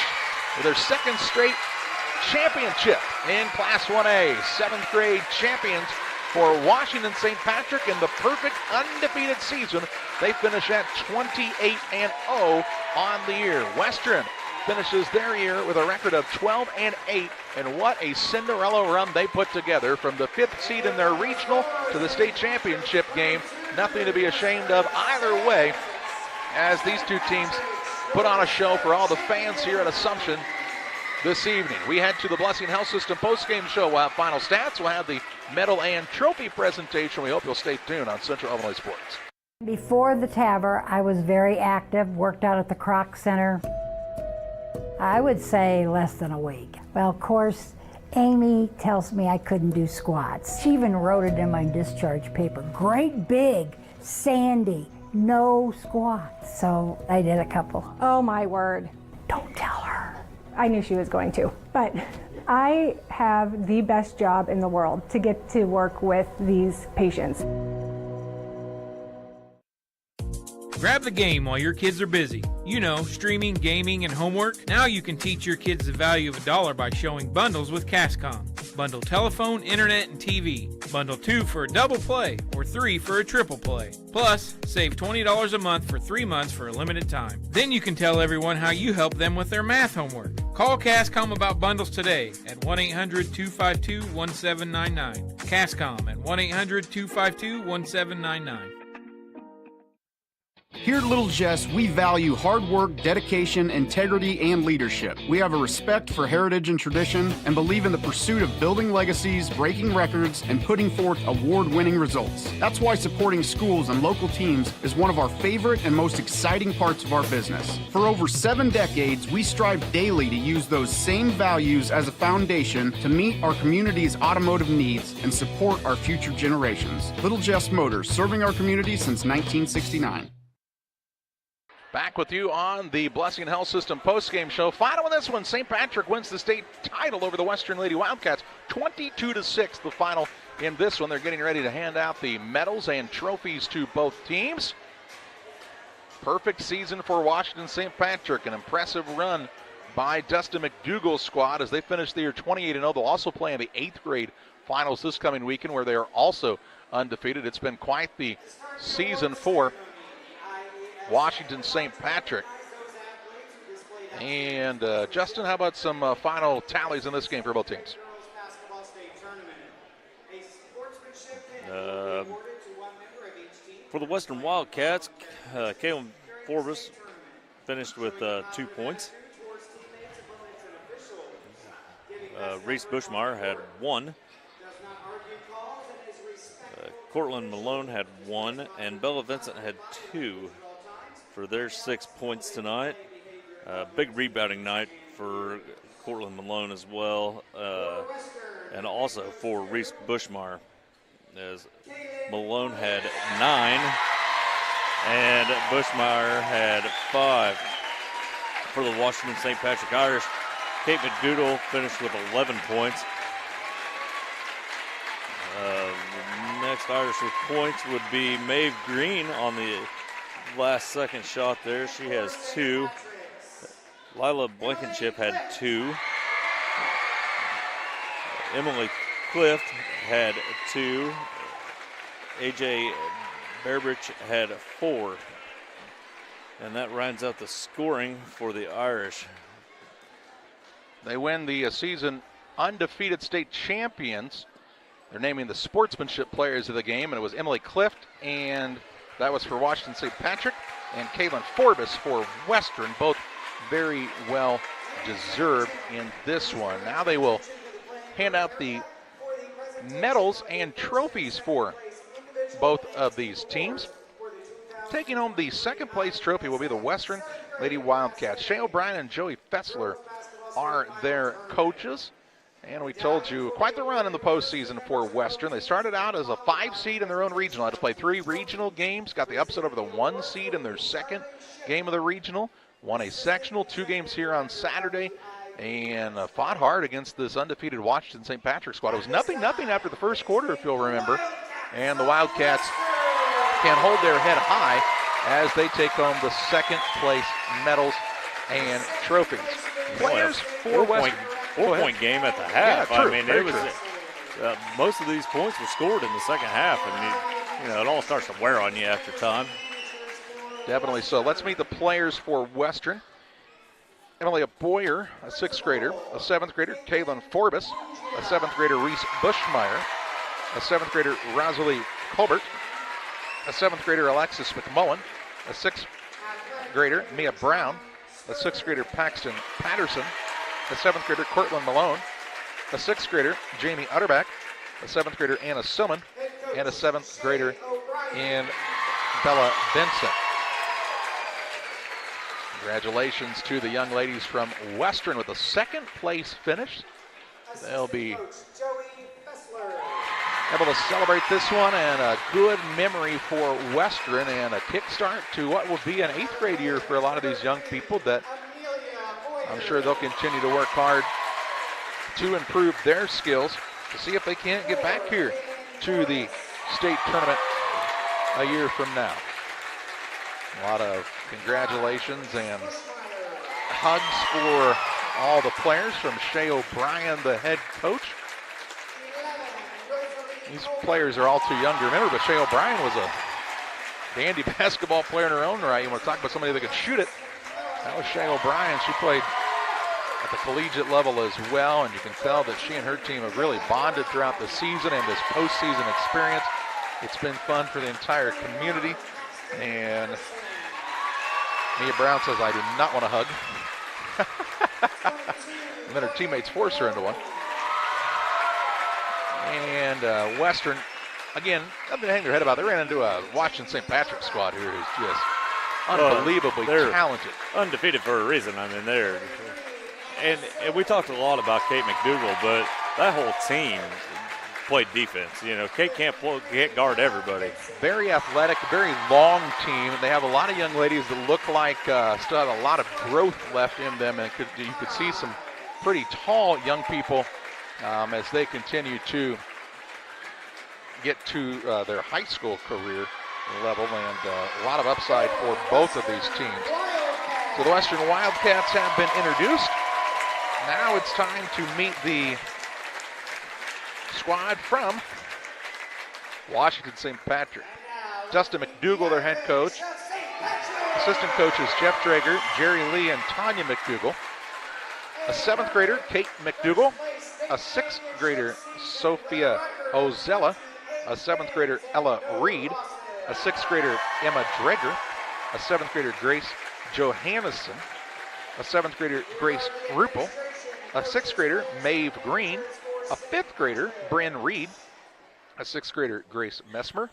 with their second straight championship in Class 1A. 7th grade champions for Washington St. Patrick in the perfect undefeated season. They finish at 28-0 on the year. Western finishes their year with a record of 12-8, and what a Cinderella run they put together from the 5th seed in their regional to the state championship game. Nothing to be ashamed of either way, as these two teams put on a show for all the fans here at Assumption this evening. We head to the Blessing Health System postgame show. We'll have final stats. We'll have the medal and trophy presentation. We hope you'll stay tuned on Central Illinois Sports. Before the TAVR, I was very active, worked out at the Kroc Center. I would say less than a week. Well, of course, Amy tells me I couldn't do squats. She even wrote it in my discharge paper. Great big, Sandy, no squats. So I did a couple. Oh my word. Don't tell her. I knew she was going to, but I have the best job in the world to get to work with these patients. Grab the game while your kids are busy. You know, streaming, gaming, and homework. Now you can teach your kids the value of $1 by showing bundles with Cascom. Bundle telephone, internet, and TV. Bundle 2 for a double play or 3 for a triple play. Plus, save $20 a month for 3 months for a limited time. Then you can tell everyone how you help them with their math homework. Call Cascom about bundles today at 1-800-252-1799. Cascom at 1-800-252-1799. Here at Little Jess, we value hard work, dedication, integrity, and leadership. We have a respect for heritage and tradition and believe in the pursuit of building legacies, breaking records, and putting forth award-winning results. That's why supporting schools and local teams is one of our favorite and most exciting parts of our business. For over 7 decades, we strive daily to use those same values as a foundation to meet our community's automotive needs and support our future generations. Little Jess Motors, serving our community since 1969. Back with you on the Blessing Health System postgame show. Final in this one, St. Patrick wins the state title over the Western Lady Wildcats. 22-6, the final in this one. They're getting ready to hand out the medals and trophies to both teams. Perfect season for Washington St. Patrick. An impressive run by Dustin McDougall's squad as they finish the year 28-0. They'll also play in the 8th grade finals this coming weekend where they are also undefeated. It's been quite the season for Washington St. Patrick. And Justin, how about some final tallies in this game for both teams? For the Western Wildcats, Kalen Forbes finished with 2 points. Reese Bushmeyer had 1. Cortland Malone had 1, and Bella Vincent had 2. For their 6 points tonight. Big rebounding night for Cortland Malone as well, and also for Reese Bushmeyer, as Malone had 9 and Bushmeyer had 5. For the Washington St. Patrick Irish, Kate McDougall finished with 11 points. The next Irish with points would be Maeve Green on the last second shot there. She has 2. Lila Blankenship had 2. Emily Clift had 2. AJ Bearbridge had 4. And that rounds out the scoring for the Irish. They win the season undefeated state champions. They're naming the sportsmanship players of the game, and it was Emily Clift, and that was for Washington St. Patrick, and Caitlin Forbes for Western, both very well deserved in this one. Now they will hand out the medals and trophies for both of these teams. Taking home the second place trophy will be the Western Lady Wildcats. Shay O'Brien and Joey Fetzler are their coaches. And we told you, quite the run in the postseason for Western. They started out as a 5 seed in their own regional. Had to play 3 regional games. Got the upset over the 1 seed in their second game of the regional. Won a sectional, 2 games here on Saturday. And fought hard against this undefeated Washington St. Patrick squad. It was 0-0 after the first quarter, if you'll remember. And the Wildcats can hold their head high as they take home the second place medals and trophies. Players for Western. Four-point game at the half. Yeah, true. I mean, it was most of these points were scored in the second half, and it all starts to wear on you after time. Definitely so. Let's meet the players for Western. Emily Boyer, a 6th grader. A 7th grader, Kaylin Forbes. A 7th grader, Reese Bushmeyer. A 7th grader, Rosalie Colbert. A 7th grader, Alexis McMullen. A 6th grader, Mia Brown. A 6th grader, Paxton Patterson. A 7th grader, Cortland Malone. A 6th grader, Jamie Utterback. A 7th grader, Anna Sillman. And a 7th grader in Bella Benson. Congratulations to the young ladies from Western with a second place finish. They'll be able to celebrate this one, and a good memory for Western and a kickstart to what will be an 8th grade year for a lot of these young people that I'm sure they'll continue to work hard to improve their skills to see if they can't get back here to the state tournament a year from now. A lot of congratulations and hugs for all the players from Shay O'Brien, the head coach. These players are all too young to remember, but Shay O'Brien was a dandy basketball player in her own right. You want to talk about somebody that could shoot it? That was Shay O'Brien. She played at the collegiate level as well, and you can tell that she and her team have really bonded throughout the season and this postseason experience. It's been fun for the entire community, and Mia Brown says, I do not want a hug. And then her teammates force her into one. And Western, again, nothing to hang their head about. They ran into a Washington St. Patrick squad here who's just unbelievably talented. Undefeated for a reason. I mean, they're and we talked a lot about Kate McDougall, but that whole team played defense. Kate can't guard everybody. Very athletic, very long team. They have a lot of young ladies that look like still have a lot of growth left in them, and you could see some pretty tall young people as they continue to get to their high school career level, and a lot of upside for both of these teams. So the Western Wildcats have been introduced. Now it's time to meet the squad from Washington St. Patrick. Justin McDougall, their head coach. Assistant coaches Jeff Drager, Jerry Lee, and Tanya McDougall. A 7th grader, Kate McDougall. A 6th grader, Sophia Ozella. A 7th grader, Ella Reed. A 6th grader, Emma Dreger. A 7th grader, Grace Johannesson. A 7th grader, Grace Ruppel. A 6th grader, Maeve Green. A 5th grader, Bryn Reed. A 6th grader, Grace Messmer.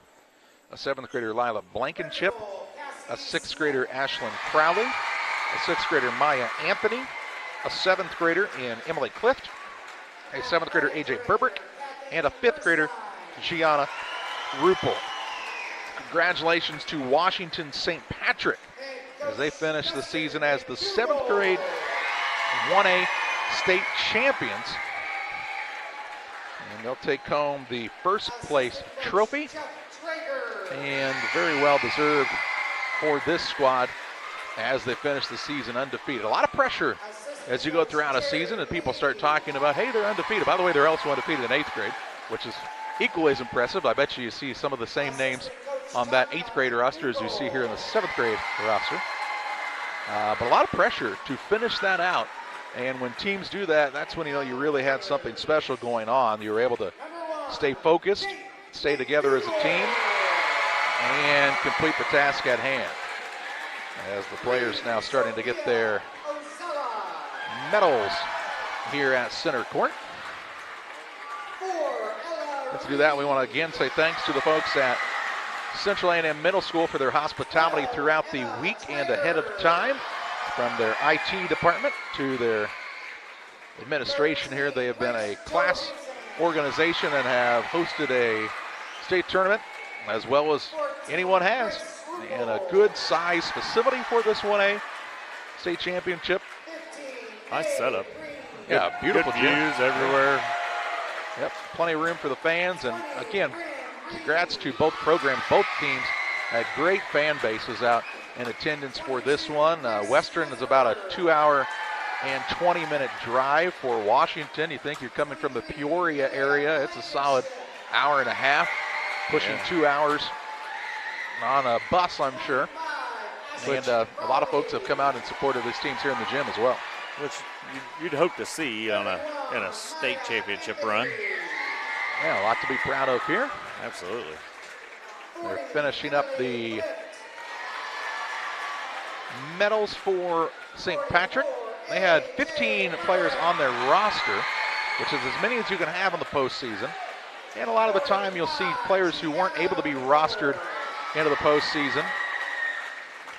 A 7th grader, Lila Blankenship. A 6th grader, Ashlyn Crowley. A 6th grader, Maya Anthony. A 7th grader in Emily Clift. A 7th grader, AJ Burbrick. And a 5th grader, Gianna Ruppel. Congratulations to Washington St. Patrick as they finish the season as the 7th grade 1A state champions. And they'll take home the first place trophy, and very well deserved for this squad as they finish the season undefeated. A lot of pressure as you go throughout a season and people start talking about, hey, they're undefeated. By the way, they're also undefeated in 8th grade, which is equally as impressive. I bet you see some of the same names on that 8th grade roster as you see here in the 7th grade roster. But a lot of pressure to finish that out. And when teams do that, that's when you really had something special going on. You were able to stay focused, stay together as a team, and complete the task at hand. As the players now starting to get their medals here at center court. Let's do that. We want to again say thanks to the folks at Central A&M Middle School for their hospitality throughout the week and ahead of time. From their IT department to their administration here, they have been a class organization and have hosted a state tournament as well as anyone has, and a good size facility for this 1A state championship. Nice setup. Yeah, beautiful good views everywhere. Yep, plenty of room for the fans, and again, congrats to both programs, both teams Had great fan bases out in attendance for this one. Western is about a 2-hour and 20-minute drive for Washington. You think you're coming from the Peoria area. It's a solid hour and a half, pushing 2 hours on a bus, I'm sure. And a lot of folks have come out and supported these teams here in the gym as well. Which you'd hope to see in a state championship run. Yeah, a lot to be proud of here. Absolutely. They're finishing up the medals for St. Patrick. They had 15 players on their roster, which is as many as you can have in the postseason. And a lot of the time you'll see players who weren't able to be rostered into the postseason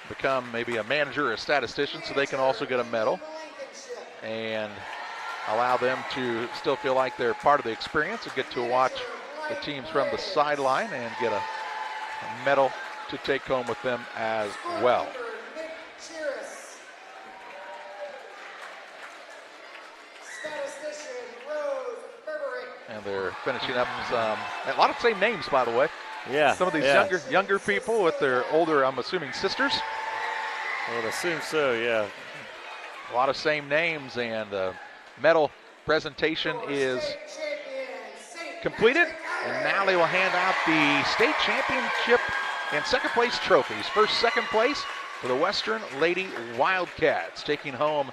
become maybe a manager or a statistician, so they can also get a medal and allow them to still feel like they're part of the experience and get to watch the teams from the sideline and get a medal to take home with them as well. And they're finishing up a lot of same names, by the way. Yeah. Some of these younger people with their older, I'm assuming, sisters. I would assume so, yeah. A lot of same names, and medal presentation is completed. And now they will hand out the state championship and second place trophies. First, second place for the Western Lady Wildcats, taking home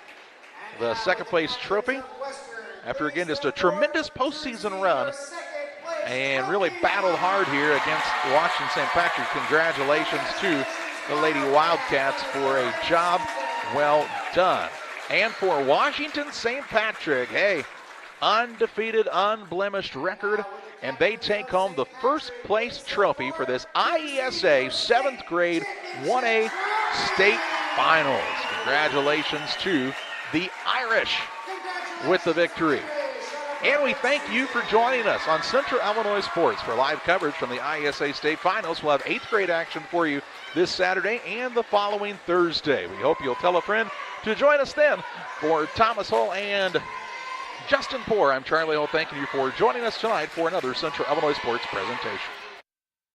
the second place trophy after, again, just a tremendous postseason run and really battled hard here against Washington St. Patrick. Congratulations to the Lady Wildcats for a job well done. And for Washington St. Patrick, hey, undefeated, unblemished record, and they take home the first place trophy for this IESA 7th grade 1A state finals. Congratulations to the Irish with the victory. And we thank you for joining us on Central Illinois Sports for live coverage from the IESA State Finals. We'll have 8th grade action for you this Saturday and the following Thursday. We hope you'll tell a friend to join us then. For Thomas Hull and Justin Poor, I'm Charlie Hull, thanking you for joining us tonight for another Central Illinois Sports presentation.